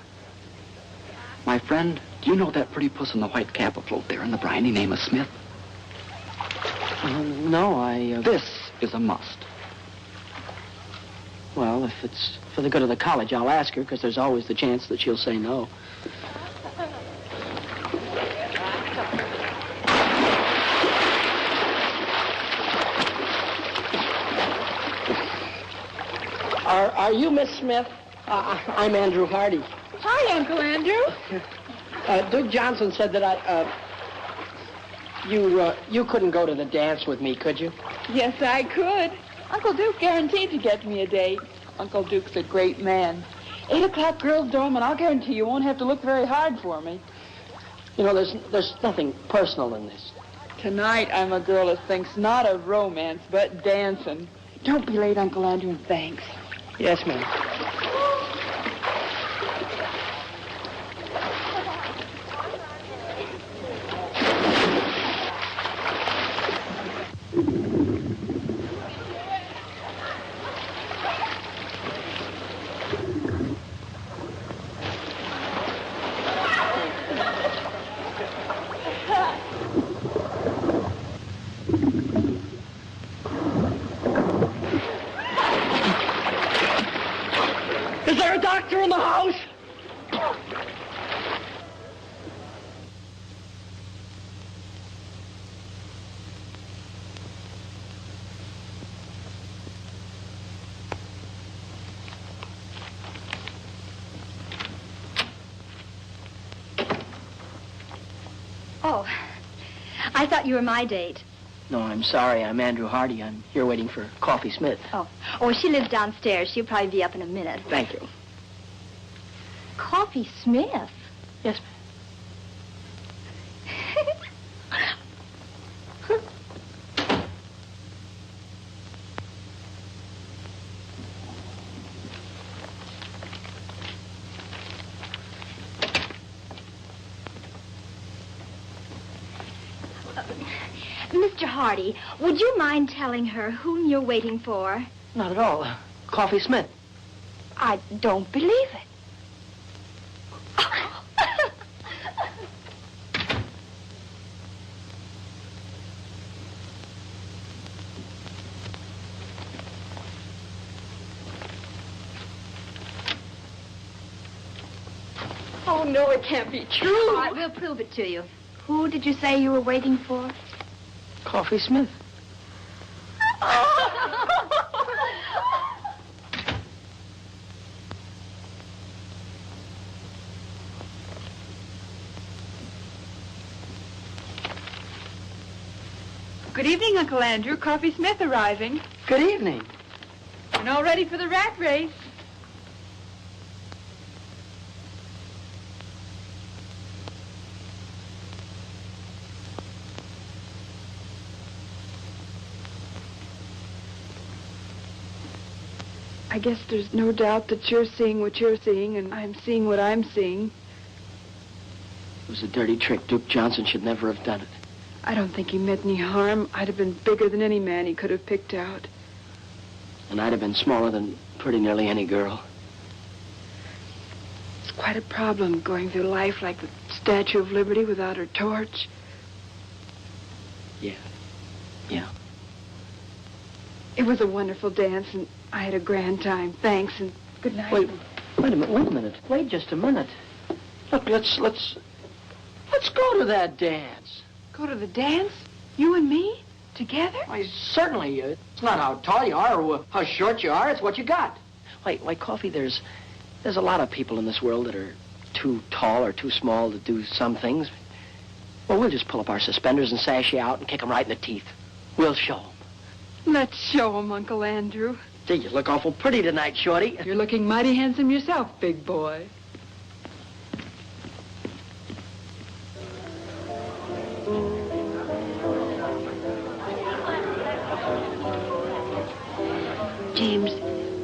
My friend, do you know that pretty puss in the white cap afloat there in the briny name of Smith? No, This is a must. Well, if it's for the good of the college, I'll ask her, because there's always the chance that she'll say no. Are you Miss Smith? I'm Andrew Hardy. Hi, Uncle Andrew. Duke Johnson said that you couldn't go to the dance with me, could you? Yes, I could. Uncle Duke guaranteed to get me a date. Uncle Duke's a great man. 8 o'clock girls' dorm, and I'll guarantee you won't have to look very hard for me. You know, there's nothing personal in this. Tonight, I'm a girl that thinks not of romance, but dancing. Don't be late, Uncle Andrew, and thanks. Yes, ma'am. Is there a doctor in the house? Oh, I thought you were my date. No, I'm sorry. I'm Andrew Hardy. I'm here waiting for Coffee Smith. Oh, she lives downstairs. She'll probably be up in a minute. Thank you. Coffee Smith? Yes, Mr. Hardy, would you mind telling her whom you're waiting for? Not at all. Coffee Smith. I don't believe it. Oh, no, it can't be true. All right, we'll prove it to you. Who did you say you were waiting for? Coffee Smith. Good evening, Uncle Andrew. Coffee Smith arriving. Good evening. And all ready for the rat race. I guess there's no doubt that you're seeing what you're seeing, and I'm seeing what I'm seeing. It was a dirty trick. Duke Johnson should never have done it. I don't think he meant any harm. I'd have been bigger than any man he could have picked out. And I'd have been smaller than pretty nearly any girl. It's quite a problem going through life like the Statue of Liberty without her torch. Yeah. It was a wonderful dance, and I had a grand time. Thanks, and good night. Wait a minute. Wait just a minute. Look, let's go to that dance. Go to the dance? You and me? Together? Why, certainly. It's not how tall you are or how short you are. It's what you got. Why, Coffee, there's a lot of people in this world that are too tall or too small to do some things. Well, we'll just pull up our suspenders and sash you out and kick them right in the teeth. We'll show them. Let's show him, Uncle Andrew. Gee, you look awful pretty tonight, Shorty. You're looking mighty handsome yourself, big boy. James,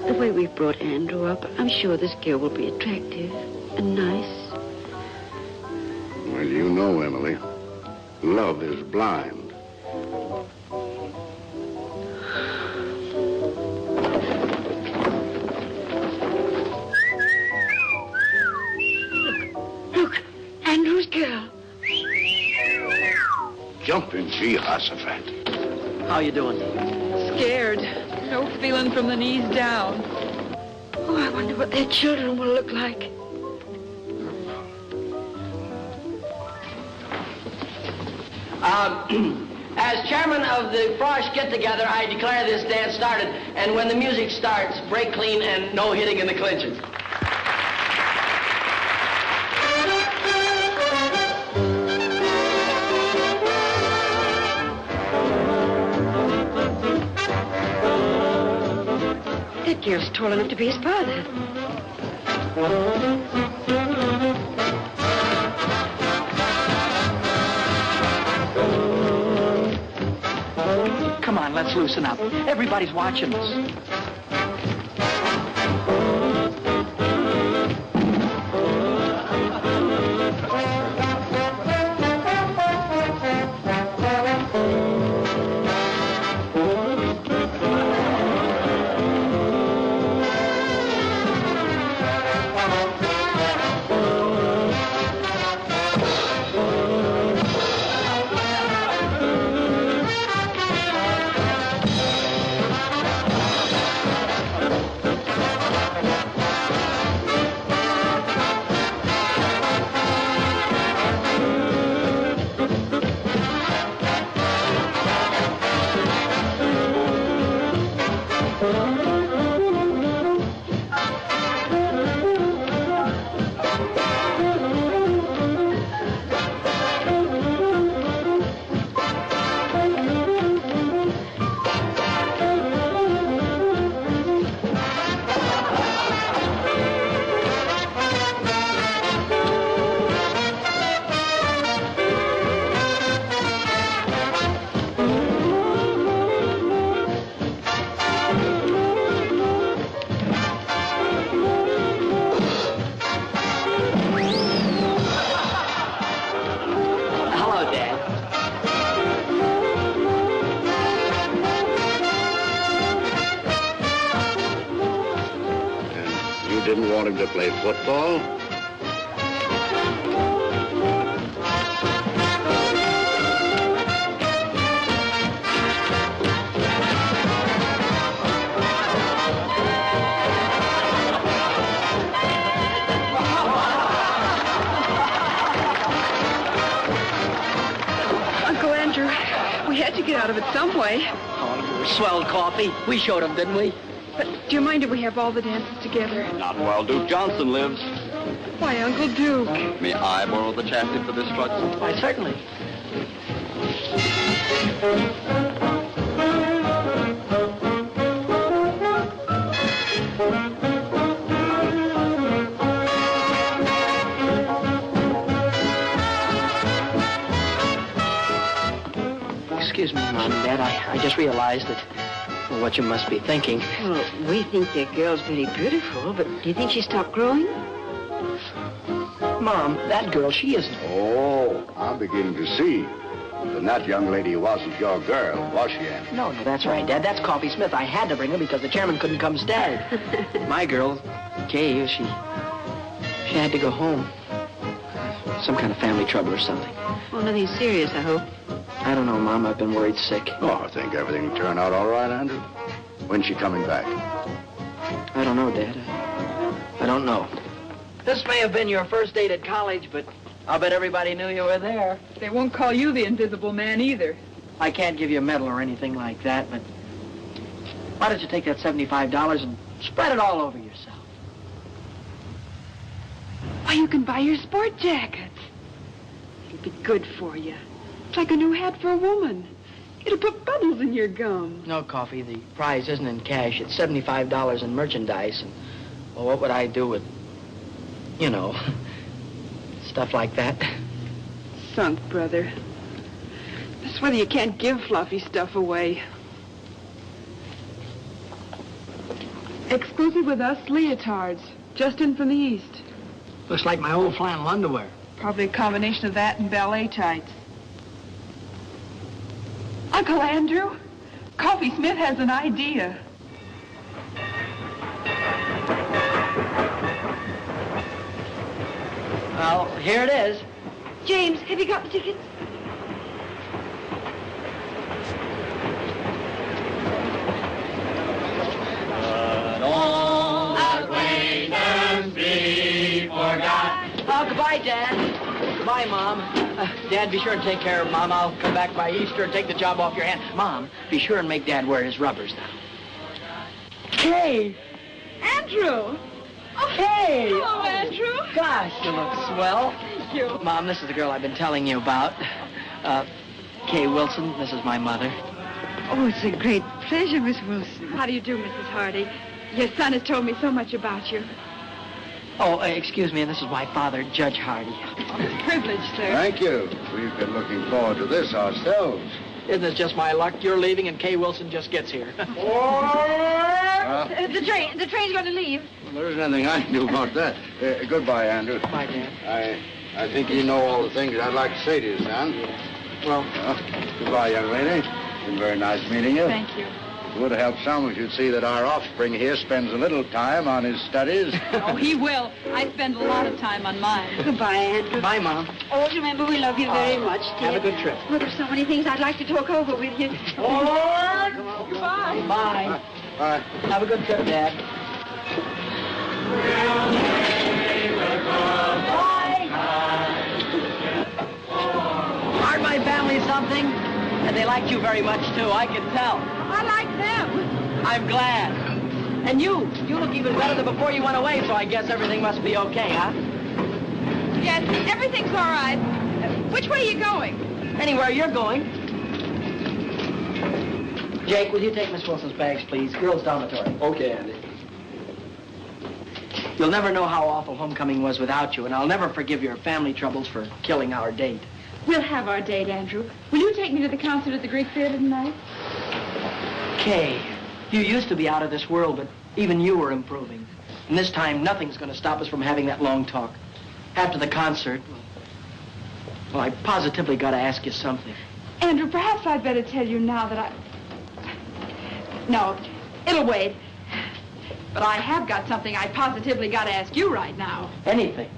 the way we've brought Andrew up, I'm sure this girl will be attractive and nice. Well, you know, Emily, love is blind. Look, Andrew's girl. Jumping Jehoshaphat. How you doing? Scared. No feeling from the knees down. Oh, I wonder what their children will look like. As chairman of the Frosh get-together, I declare this dance started, and when the music starts, break clean and no hitting in the clinches. That girl's tall enough to be his father. Come on, let's loosen up. Everybody's watching us. want him to play football? Uncle Andrew, we had to get out of it some way. Oh, you were swell, Coffee. We showed him, didn't we? But do you mind if we have all the dances together? Not while Duke Johnson lives. Why, Uncle Duke? May I borrow the chassis for this truck? Why, certainly. Excuse me, Mom and Dad. I just realized that what you must be thinking. Well, we think your girl's very beautiful, but do you think she stopped growing? Mom, that girl, she isn't. Oh, I'm beginning to see. Then that young lady wasn't your girl, was she, Andy? No, that's right, Dad. That's Coffee Smith. I had to bring her because the chairman couldn't come stag. My girl, Kay, she had to go home. Some kind of family trouble or something. Well, nothing serious, I hope. I don't know, Mom. I've been worried sick. Oh, I think everything will turn out all right, Andrew. When's she coming back? I don't know, Dad. I don't know. This may have been your first date at college, but I'll bet everybody knew you were there. They won't call you the Invisible Man either. I can't give you a medal or anything like that, but why don't you take that $75 and spread it all over yourself? Why, you can buy your sport jackets. It'll be good for you. It's like a new hat for a woman. It'll put bubbles in your gum. No, Coffee. The prize isn't in cash. It's $75 in merchandise. And, well, what would I do with, you know, stuff like that? Sunk, brother. That's whether you can't give fluffy stuff away. Exclusive with us, leotards. Just in from the East. Looks like my old flannel underwear. Probably a combination of that and ballet tights. Uncle Andrew, Coffee Smith has an idea. Well, here it is. James, have you got the tickets? All acquaintance be forgot. Oh, goodbye, Dad. Goodbye, Mom. Dad, be sure and take care of Mom. I'll come back by Easter and take the job off your hand. Mom, be sure and make Dad wear his rubbers now. Hey! Andrew! Oh, hey! Hello, Andrew. Gosh, you look swell. Thank you. Mom, this is the girl I've been telling you about. Kay Wilson. This is my mother. Oh, it's a great pleasure, Miss Wilson. How do you do, Mrs. Hardy? Your son has told me so much about you. Oh, excuse me, and this is my father, Judge Hardy. It's a privilege, sir. Thank you. We've been looking forward to this ourselves. Isn't it just my luck? You're leaving and Kay Wilson just gets here. The train's going to leave. Well, there isn't anything I can do about that. Goodbye, Andrew. Goodbye, Dad. I think you know all the things I'd like to say to you, son. Well, goodbye, young lady. It's been very nice meeting you. Thank you. It would help some if you'd see that our offspring here spends a little time on his studies. Oh, he will. I spend a lot of time on mine. Goodbye, Andrew. Bye, Mom. Always remember we love you very much, dear. Have a good trip. Well, there's so many things I'd like to talk over with you. Goodbye. Bye. Bye. Have a good trip, Dad. Aren't my family something? And they liked you very much, too. I can tell. I like them. I'm glad. And you look even better than before you went away, so I guess everything must be okay, huh? Yes, everything's all right. Which way are you going? Anywhere you're going. Jake, will you take Miss Wilson's bags, please? Girls' dormitory. Okay, Andy. You'll never know how awful homecoming was without you, and I'll never forgive your family troubles for killing our date. We'll have our date, Andrew. Will you take me to the concert at the Greek Theater tonight? Kay, you used to be out of this world, but even you were improving. And this time, nothing's going to stop us from having that long talk. After the concert, well, I positively got to ask you something. Andrew, perhaps I'd better tell you now that No, it'll wait. But I have got something I positively got to ask you right now. Anything.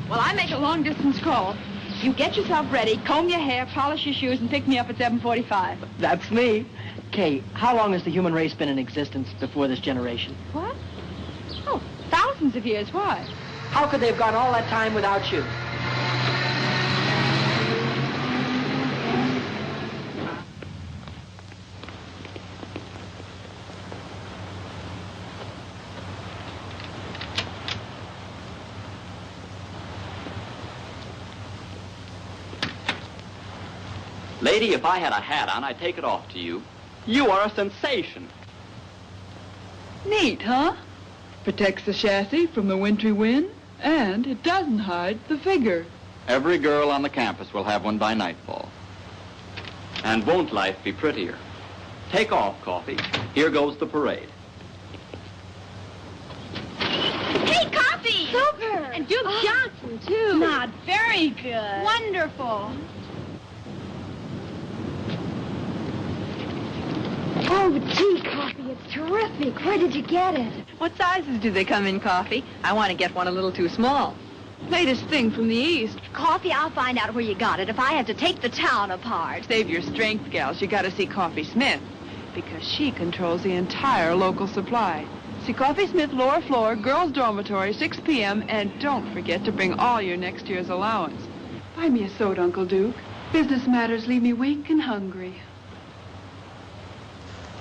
Well, I make a long-distance call. You get yourself ready, comb your hair, polish your shoes, and pick me up at 7:45. That's me. Kay, how long has the human race been in existence before this generation? What? Oh, thousands of years. Why? How could they have gone all that time without you? Lady, if I had a hat on, I'd take it off to you. You are a sensation. Neat, huh? Protects the chassis from the wintry wind, and it doesn't hide the figure. Every girl on the campus will have one by nightfall. And won't life be prettier? Take off, Coffee. Here goes the parade. Hey, Coffee! Super! And Duke Johnson, too. Not very good. Wonderful. Oh, gee, Coffee, it's terrific. Where did you get it? What sizes do they come in, Coffee? I want to get one a little too small. Latest thing from the East. Coffee, I'll find out where you got it if I have to take the town apart. Save your strength, gals. You got to see Coffee Smith, because she controls the entire local supply. See Coffee Smith, lower floor, girls' dormitory, 6 p.m., and don't forget to bring all your next year's allowance. Buy me a soda, Uncle Duke. Business matters leave me weak and hungry.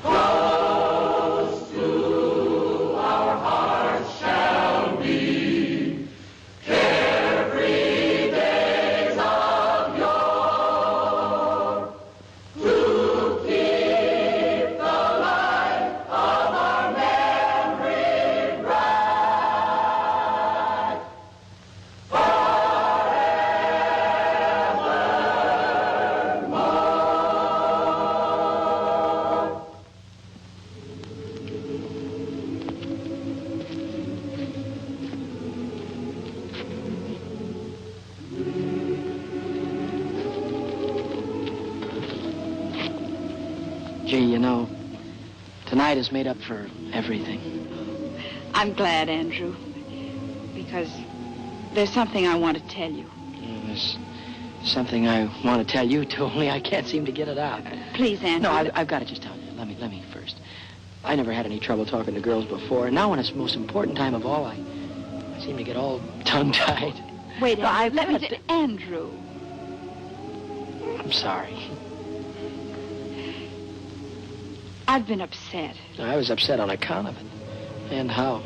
Close to our hearts shall be carefree days of yore, to keep the light of our memory bright forevermore. Gee, you know, tonight has made up for everything. I'm glad, Andrew, because there's something I want to tell you. There's something I want to tell you, too, only I can't seem to get it out. Please, Andrew. No, I've got to just tell you. Let me first. I never had any trouble talking to girls before, and now when it's the most important time of all, I seem to get all tongue-tied. Wait, No, Andrew, let me Andrew. I'm sorry. I've been upset. I was upset on account of it. And how?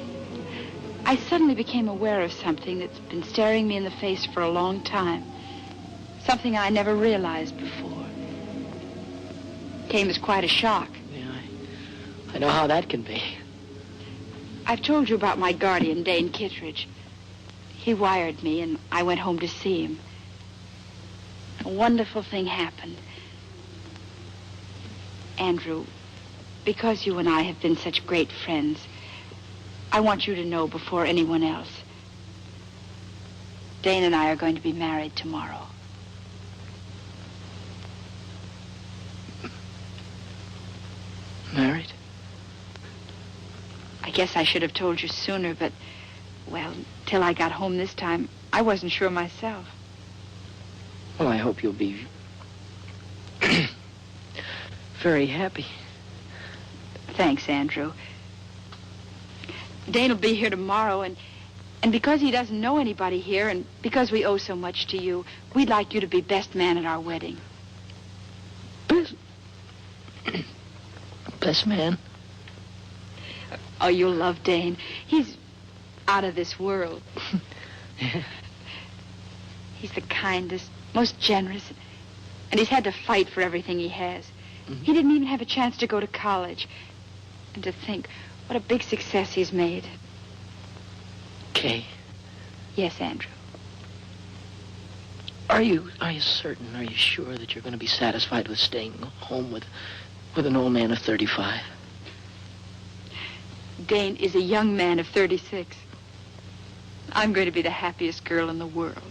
I suddenly became aware of something that's been staring me in the face for a long time. Something I never realized before. Came as quite a shock. Yeah, I know how that can be. I've told you about my guardian, Dane Kittredge. He wired me, and I went home to see him. A wonderful thing happened. Andrew, because you and I have been such great friends, I want you to know before anyone else. Dane and I are going to be married tomorrow. Married? I guess I should have told you sooner, but, well, till I got home this time, I wasn't sure myself. Well, I hope you'll be very happy. Thanks, Andrew. Dane will be here tomorrow, and because he doesn't know anybody here, and because we owe so much to you, we'd like you to be best man at our wedding. Best man? Oh, you'll love Dane. He's out of this world. He's the kindest, most generous, and he's had to fight for everything he has. Mm-hmm. He didn't even have a chance to go to college. And to think what a big success he's made. Kay? Yes, Andrew. Are you certain, are you sure that you're going to be satisfied with staying home with an old man of 35? Dane is a young man of 36. I'm going to be the happiest girl in the world.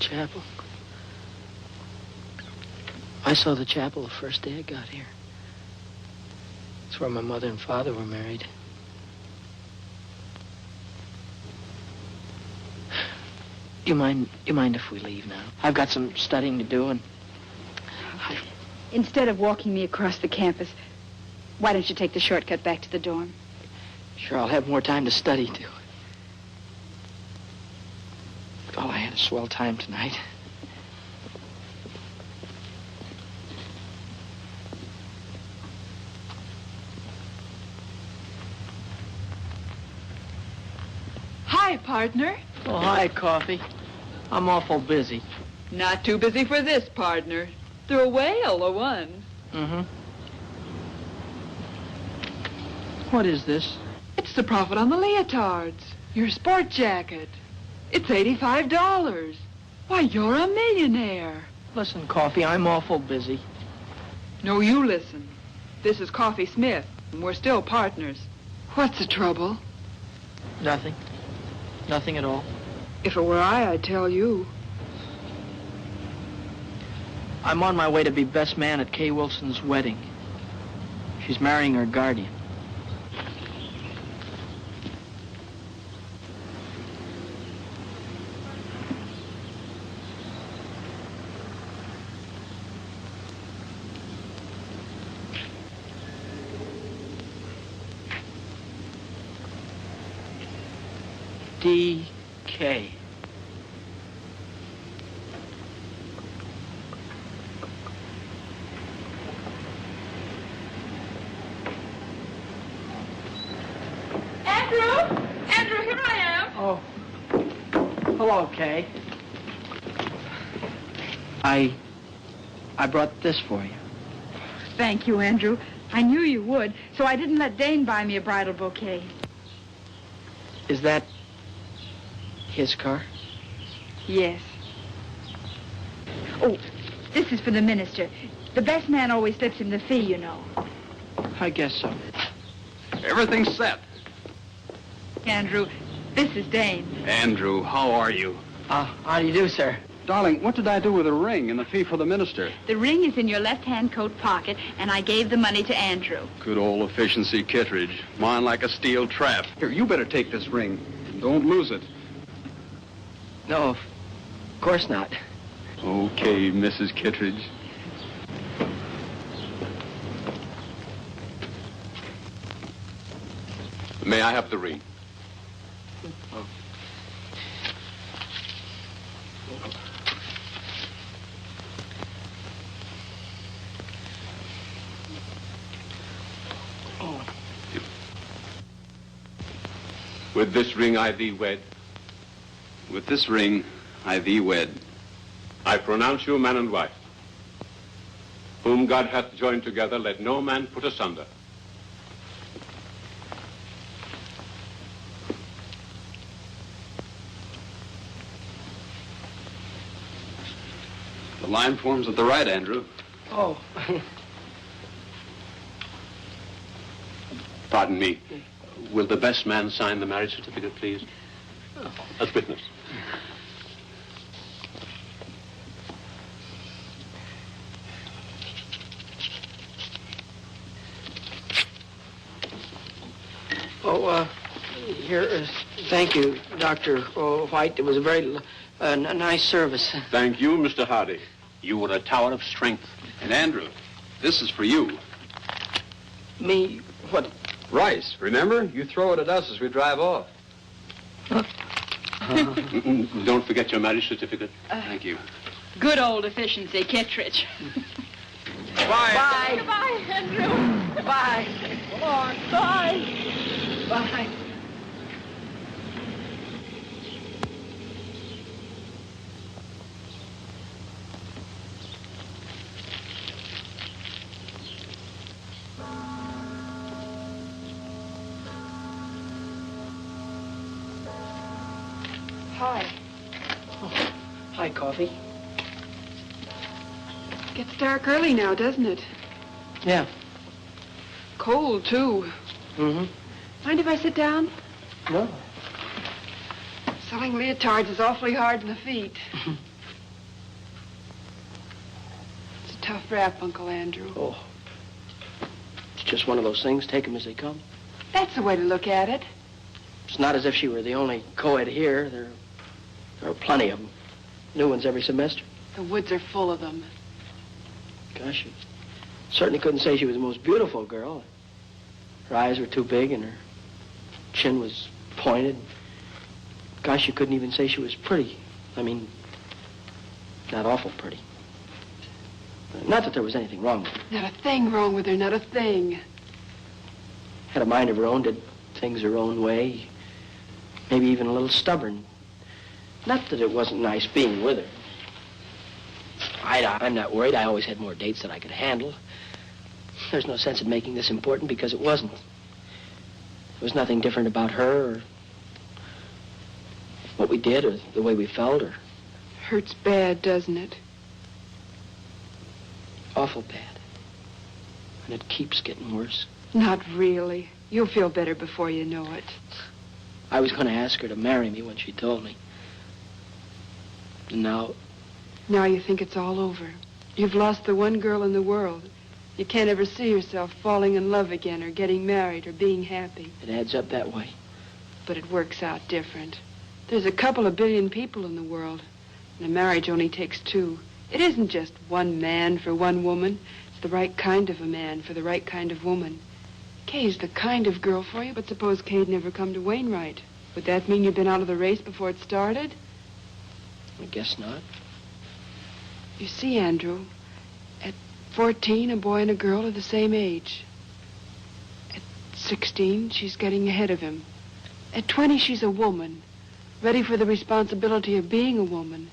chapel. I saw the chapel the first day I got here. It's where my mother and father were married. Do you mind if we leave now? I've got some studying to do, and Instead of walking me across the campus, why don't you take the shortcut back to the dorm? sure I'll have more time to study, too. Oh, I had a swell time tonight. Hi, partner. Oh, hi, Coffee. I'm awful busy. Not too busy for this, partner. They're a whale, a one. Mm-hmm. What is this? It's the profit on the leotards. Your sport jacket. It's $85. Why, you're a millionaire. Listen, Coffee, I'm awful busy. No, you listen. This is Coffee Smith, and we're still partners. What's the trouble? Nothing. Nothing at all. If it were I'd tell you. I'm on my way to be best man at Kay Wilson's wedding. She's marrying her guardian. D.K. Andrew, here I am. Oh. Hello, Kay. I brought this for you. Thank you, Andrew. I knew you would, so I didn't let Dane buy me a bridal bouquet. Is that his car? Yes. Oh, this is for the minister. The best man always slips him the fee, you know. I guess so. Everything's set. Andrew, this is Dane. Andrew, how are you? How do you do, sir? Darling, what did I do with the ring and the fee for the minister? The ring is in your left-hand coat pocket, and I gave the money to Andrew. Good old efficiency Kittredge. Mine like a steel trap. Here, you better take this ring. Don't lose it. No, of course not. Okay, Mrs. Kittredge. May I have the ring? With this ring I thee wed. With this ring I thee wed. I pronounce you man and wife. Whom God hath joined together, let no man put asunder. The line forms at the right, Andrew. Oh. Pardon me. Will the best man sign the marriage certificate, please? As witness. Here is... Thank you, Dr. White. It was a very nice service. Thank you, Mr. Hardy. You were a tower of strength. And Andrew, this is for you. Me? What? Rice, remember? You throw it at us as we drive off. Don't forget your marriage certificate. Thank you. Good old efficiency, Kittredge. Bye. Bye. Goodbye, Andrew. Goodbye. Come on. Bye. Bye. Hi. Oh, hi, Coffee. Gets dark early now, doesn't it? Yeah. Cold, too. Mm-hmm. Mind if I sit down? No. Selling leotards is awfully hard on the feet. tough rap, Uncle Andrew. Oh. It's just one of those things. Take them as they come. That's the way to look at it. It's not as if she were the only co-ed here. There are plenty of them. New ones every semester. The woods are full of them. Gosh, you certainly couldn't say she was the most beautiful girl. Her eyes were too big and her chin was pointed. Gosh, you couldn't even say she was pretty. I mean, not awful pretty. Not that there was anything wrong with her. Not a thing wrong with her, not a thing. Had a mind of her own, did things her own way. Maybe even a little stubborn. Not that it wasn't nice being with her. I'm not worried. I always had more dates than I could handle. There's no sense in making this important because it wasn't. There was nothing different about her or what we did or the way we felt or... Hurts bad, doesn't it? Awful bad. And it keeps getting worse. Not really. You'll feel better before you know it. I was going to ask her to marry me when she told me. And now... Now you think it's all over. You've lost the one girl in the world. You can't ever see yourself falling in love again or getting married or being happy. It adds up that way. But it works out different. There's a couple of billion people in the world, and a marriage only takes two. It isn't just one man for one woman. It's the right kind of a man for the right kind of woman. Kay's the kind of girl for you, but suppose Kay'd never come to Wainwright. Would that mean you'd been out of the race before it started? I guess not. You see, Andrew, at 14, a boy and a girl are the same age. At 16, she's getting ahead of him. At 20, she's a woman, ready for the responsibility of being a woman.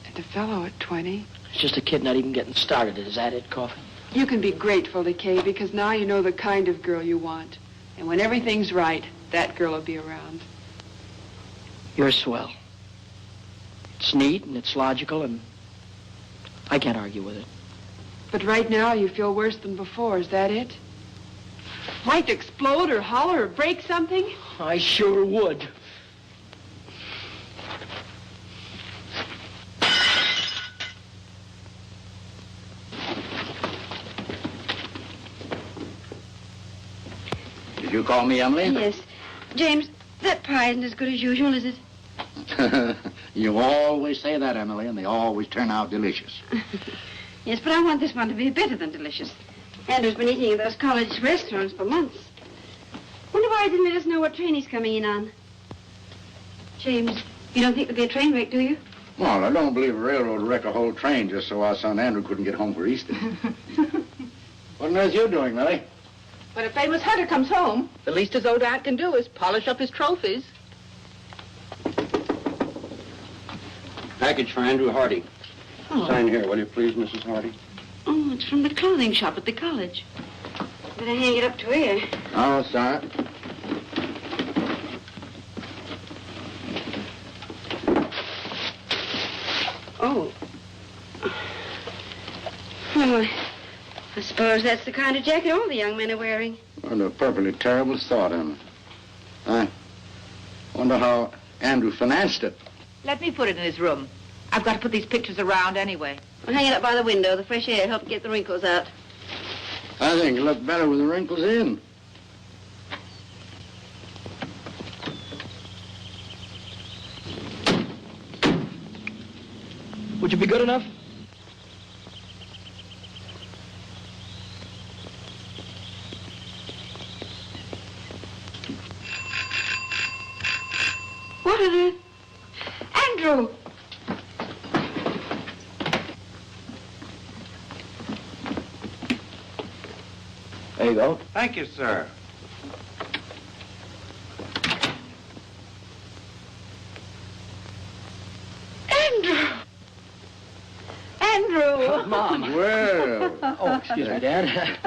And a fellow at 20... It's just a kid not even getting started. Is that it, Coffin? You can be grateful to Kay because now you know the kind of girl you want. And when everything's right, that girl will be around. You're swell. It's neat and it's logical and I can't argue with it. But right now you feel worse than before. Is that it? Like to explode or holler or break something? I sure would. Did you call me, Emily? Yes. James, that pie isn't as good as usual, is it? You always say that, Emily, and they always turn out delicious. Yes, but I want this one to be better than delicious. Andrew's been eating in those college restaurants for months. Wonder why he didn't let us know what train he's coming in on. James, you don't think there'll be a train wreck, do you? Well, I don't believe a railroad wrecked a whole train just so our son Andrew couldn't get home for Easter. What on earth are you doing, Millie? When a famous hunter comes home, the least his old aunt can do is polish up his trophies. Package for Andrew Hardy. Oh. Sign here, will you please, Mrs. Hardy? Oh, it's from the clothing shop at the college. Better hang it up to here. Oh, sorry. Oh. Well, I suppose that's the kind of jacket all the young men are wearing. What a perfectly terrible thought, Emma. I wonder how Andrew financed it. Let me put it in his room. I've got to put these pictures around anyway. Well, hang it up by the window. The fresh air helps get the wrinkles out. I think it looked better with the wrinkles in. Would you be good enough? What on earth? Andrew! There you go. Thank you, sir. Andrew! Andrew! Mom. Well. Oh, excuse me, Dad.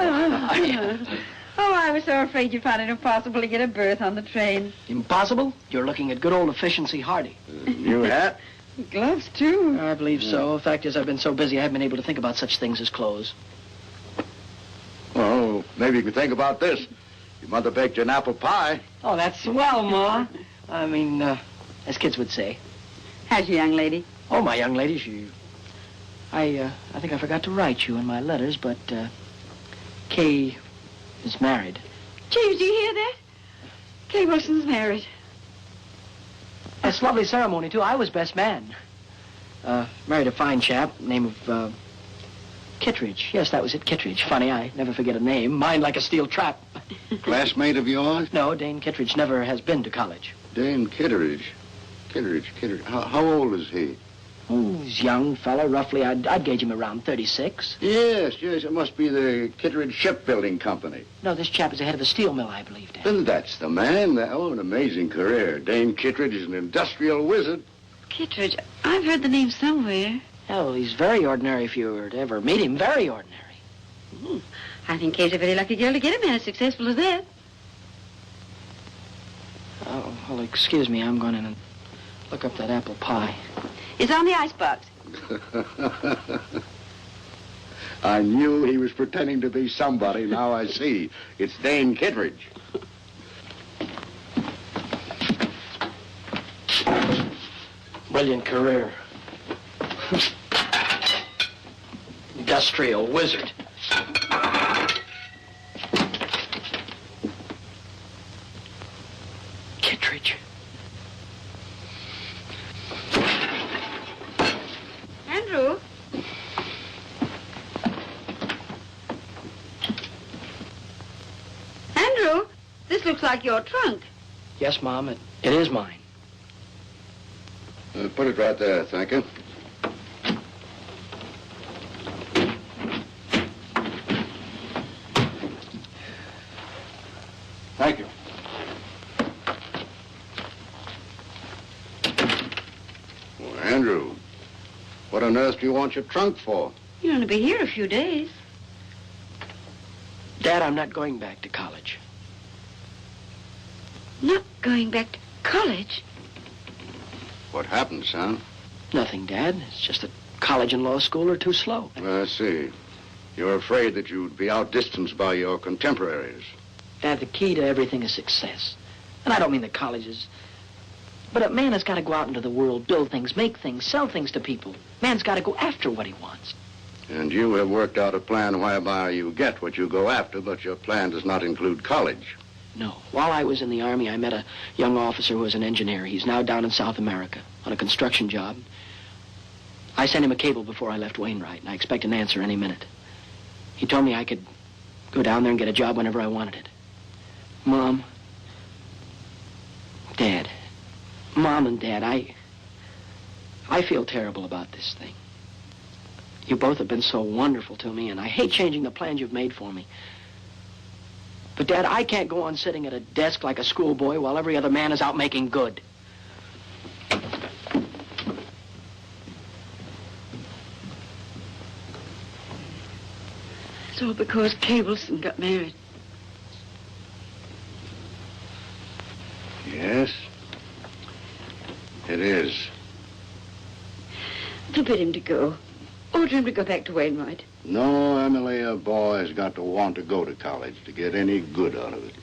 Oh, I was so afraid you found it impossible to get a berth on the train. Impossible? You're looking at good old efficiency Hardy. New hat? Gloves, too. I believe so. The fact is, I've been so busy, I haven't been able to think about such things as clothes. Well, maybe you could think about this. Your mother baked you an apple pie. Oh, that's swell, Ma. I mean, as kids would say. How's your young lady? Oh, my young lady, she I think I forgot to write you in my letters, but, Kay is married. James, do you hear that? Kay Wilson's married. That's a lovely ceremony, too. I was best man. Married a fine chap, name of, Kittredge. Yes, that was it, Kittredge. Funny, I never forget a name. Mine like a steel trap. Classmate of yours? No, Dane Kittredge never has been to college. Dane Kittredge. Kittredge. How old is he? Oh, he's a young fella, roughly. I'd gauge him around 36. Yes. It must be the Kittredge Shipbuilding Company. No, this chap is the head of a steel mill, I believe, Dad. Then that's the man. Oh, an amazing career. Dane Kittredge is an industrial wizard. Kittredge, I've heard the name somewhere. Oh, he's very ordinary if you were to ever meet him. Very ordinary. I think Kay's a very lucky girl to get a man as successful as that. Oh, well, excuse me. I'm going in and look up that apple pie. It's on the icebox. I knew he was pretending to be somebody. Now I see. It's Dane Kittredge. Brilliant career. Industrial wizard. Kittredge. Andrew? Andrew, this looks like your trunk. Yes, Mom, it is mine. Put it right there, thank you. Thank you. Well, Andrew, what on earth do you want your trunk for? You're going to be here a few days. Dad, I'm not going back to college. Not going back to college? What happened, son? Nothing, Dad. It's just that college and law school are too slow. I see. You're afraid that you'd be outdistanced by your contemporaries. Dad, the key to everything is success. And I don't mean the colleges. But a man has got to go out into the world, build things, make things, sell things to people. Man's got to go after what he wants. And you have worked out a plan whereby you get what you go after, but your plan does not include college. No. While I was in the Army, I met a young officer who was an engineer. He's now down in South America on a construction job. I sent him a cable before I left Wainwright, and I expect an answer any minute. He told me I could go down there and get a job whenever I wanted it. Mom, Dad, Mom and Dad, I feel terrible about this thing. You both have been so wonderful to me, and I hate changing the plans you've made for me. But, Dad, I can't go on sitting at a desk like a schoolboy while every other man is out making good. It's all because Kay Wilson got married. Yes, it is. Forbid him to go. Order him to go back to Wainwright. No, Emily, a boy's got to want to go to college to get any good out of it.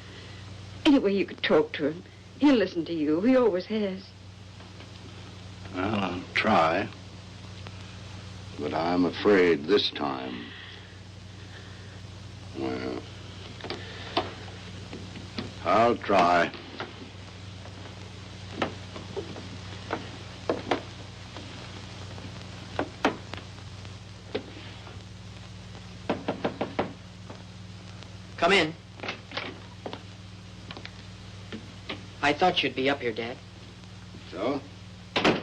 Anyway, you could talk to him. He'll listen to you. He always has. Well, I'll try. But I'm afraid this time, well, I'll try. Come in. I thought you'd be up here, Dad. So? Well,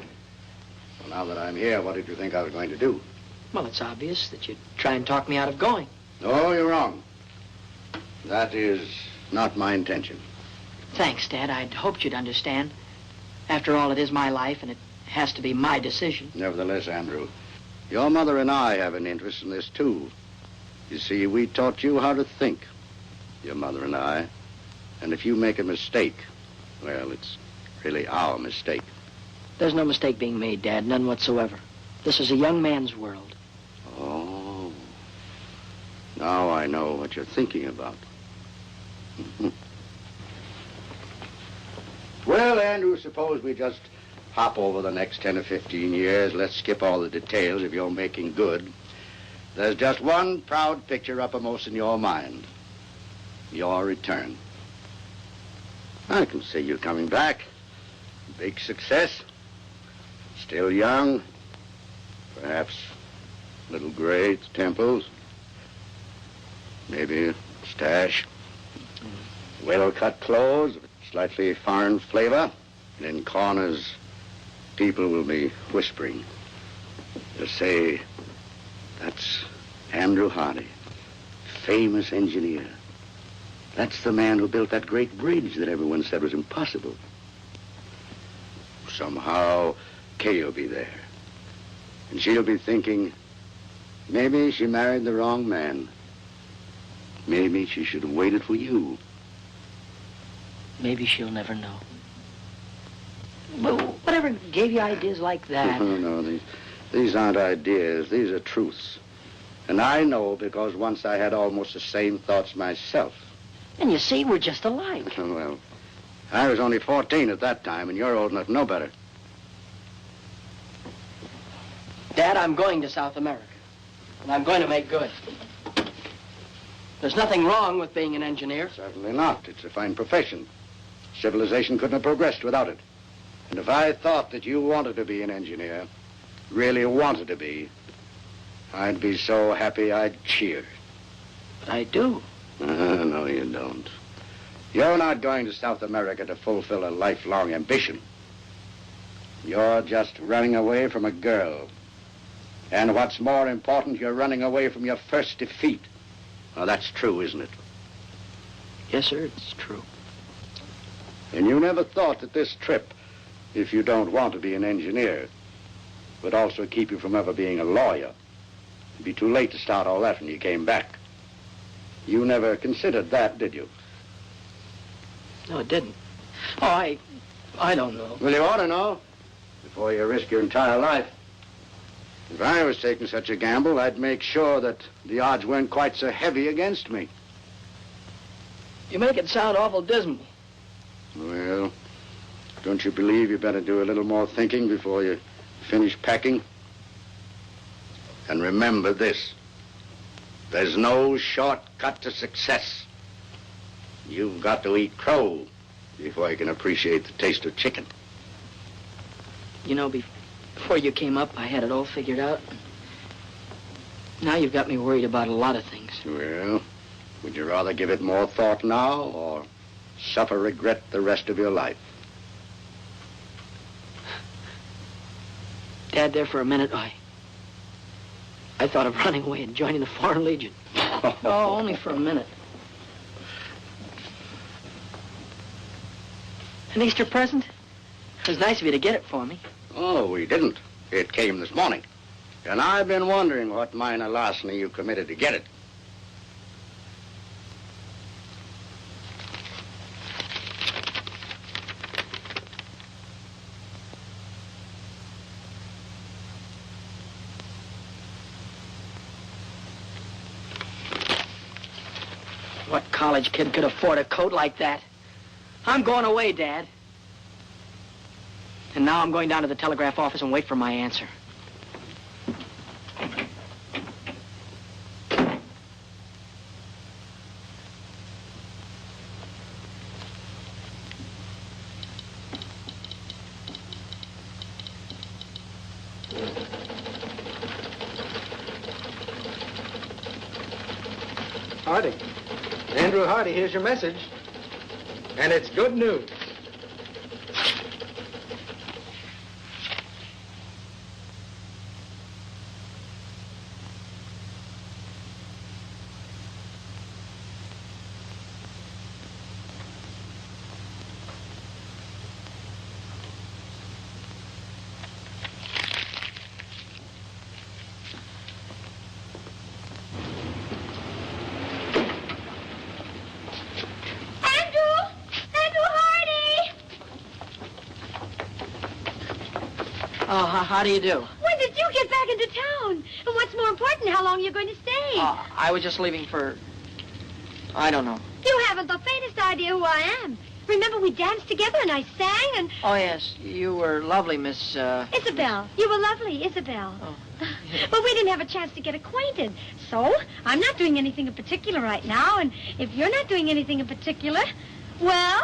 now that I'm here, what did you think I was going to do? Well, it's obvious that you'd try and talk me out of going. No, you're wrong. That is not my intention. Thanks, Dad. I'd hoped you'd understand. After all, it is my life, and it has to be my decision. Nevertheless, Andrew, your mother and I have an interest in this, too. You see, we taught you how to think, your mother and I. And if you make a mistake, well, it's really our mistake. There's no mistake being made, Dad, none whatsoever. This is a young man's world. Oh. Now I know what you're thinking about. Well, Andrew, suppose we just hop over the next 10 or 15 years. Let's skip all the details if you're making good. There's just one proud picture uppermost in your mind. Your return. I can see you coming back. Big success. Still young. Perhaps a little gray at the temples. Maybe a stash. Well-cut clothes, slightly foreign flavor. And in corners, people will be whispering. They'll say, that's Andrew Hardy, famous engineer. That's the man who built that great bridge that everyone said was impossible. Somehow, Kay'll be there. And she'll be thinking, maybe she married the wrong man. Maybe she should have waited for you. Maybe she'll never know. Well, whatever gave you ideas like that? No, these aren't ideas. These are truths. And I know because once I had almost the same thoughts myself. And you see, we're just alike. Well, I was only 14 at that time, and you're old enough to know better. Dad, I'm going to South America. And I'm going to make good. There's nothing wrong with being an engineer. Certainly not. It's a fine profession. Civilization couldn't have progressed without it. And if I thought that you wanted to be an engineer, really wanted to be, I'd be so happy I'd cheer. But I do. No, you don't. You're not going to South America to fulfill a lifelong ambition. You're just running away from a girl. And what's more important, you're running away from your first defeat. Now, that's true, isn't it? Yes, sir, it's true. And you never thought that this trip, if you don't want to be an engineer, would also keep you from ever being a lawyer. It'd be too late to start all that when you came back. You never considered that, did you? No, it didn't. Oh, I don't know. Well, you ought to know before you risk your entire life. If I was taking such a gamble, I'd make sure that the odds weren't quite so heavy against me. You make it sound awful dismal. Well, don't you believe you better do a little more thinking before you finish packing? And remember this. There's no shortcut to success. You've got to eat crow before you can appreciate the taste of chicken. You know, before you came up, I had it all figured out. Now you've got me worried about a lot of things. Well, would you rather give it more thought now or suffer regret the rest of your life? Dad, there for a minute, I thought of running away and joining the Foreign Legion. Oh, only for a minute. An Easter present? It was nice of you to get it for me. Oh, we didn't. It came this morning. And I've been wondering what minor larceny you committed to get it. What college kid could afford a coat like that? I'm going away, Dad. And now I'm going down to the telegraph office and wait for my answer. Hardy. Andrew Hardy, here's your message. And it's good news. Oh, how do you do? When did you get back into town? And what's more important, how long you're going to stay? I was just leaving for... I don't know. You haven't the faintest idea who I am. Remember we danced together and I sang and... Oh, yes. You were lovely, Miss, Isabel. You were lovely, Isabel. Oh. But we didn't have a chance to get acquainted. So, I'm not doing anything in particular right now, and if you're not doing anything in particular, well...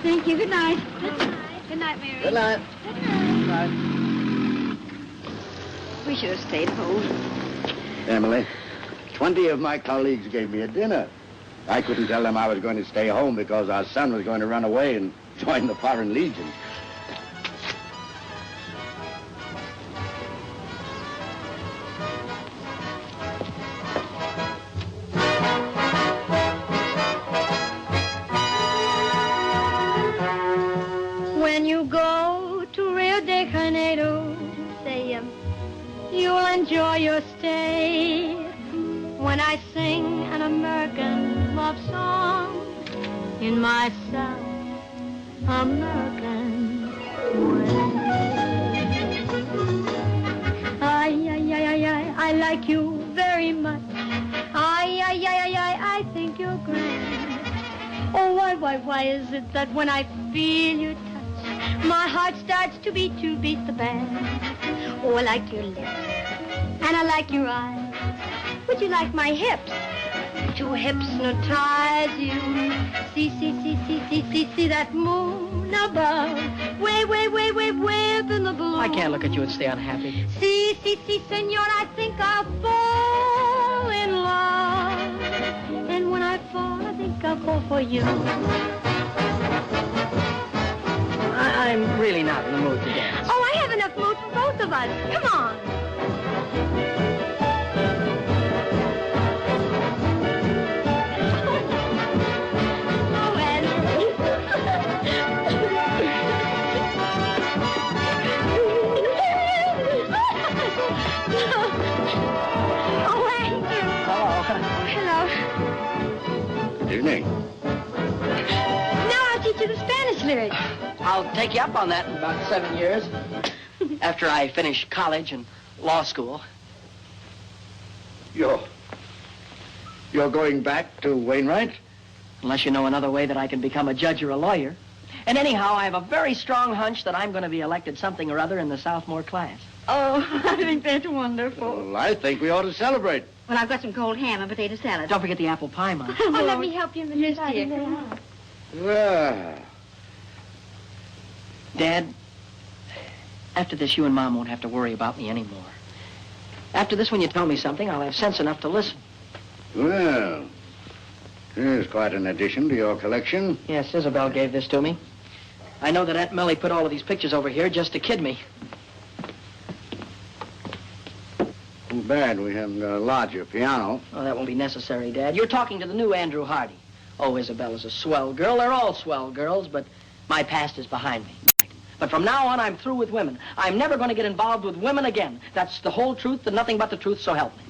Thank you. Good night. Good night. Good night, Mary. Good night. Good night. We should have stayed home. Emily, 20 of my colleagues gave me a dinner. I couldn't tell them I was going to stay home because our son was going to run away and join the Foreign Legion. When you go to Rio de Janeiro, say you'll enjoy your stay. When I sing an American love song in my South American way. I like you very much. I think you're grand. Oh, why is it that when I feel your touch, my heart starts to beat the band? Oh, I like your lips, and I like your eyes. Would you like my hips to hypnotize you? See that moon above, way up in the blue. I can't look at you and stay unhappy. See, senor, I think I'll fall in love. And when I fall, I think I'll fall for you. I'm really not in the mood to dance. Oh, I have enough mood for both of us. Come on. Good evening. Now I'll teach you the Spanish lyrics. I'll take you up on that in about 7 years. After I finish college and law school. You're going back to Wainwright? Unless you know another way that I can become a judge or a lawyer. And anyhow, I have a very strong hunch that I'm going to be elected something or other in the sophomore class. Oh, I think that's wonderful. Well, I think we ought to celebrate. Well, I've got some cold ham and potato salad. Don't forget the apple pie, Mom. Oh, let me help you in the Yes, inside. dear. Well, Dad, after this, you and Mom won't have to worry about me anymore. After this, when you tell me something, I'll have sense enough to listen. well, here's quite an addition to your collection. Yes, Isabel gave this to me. I know that Aunt Millie put all of these pictures over here just to kid me. Too bad we haven't got a larger piano. Oh, that won't be necessary, Dad. You're talking to the new Andrew Hardy. Oh, Isabella's a swell girl. They're all swell girls, but my past is behind me. But from now on, I'm through with women. I'm never going to get involved with women again. That's the whole truth and nothing but the truth, so help me.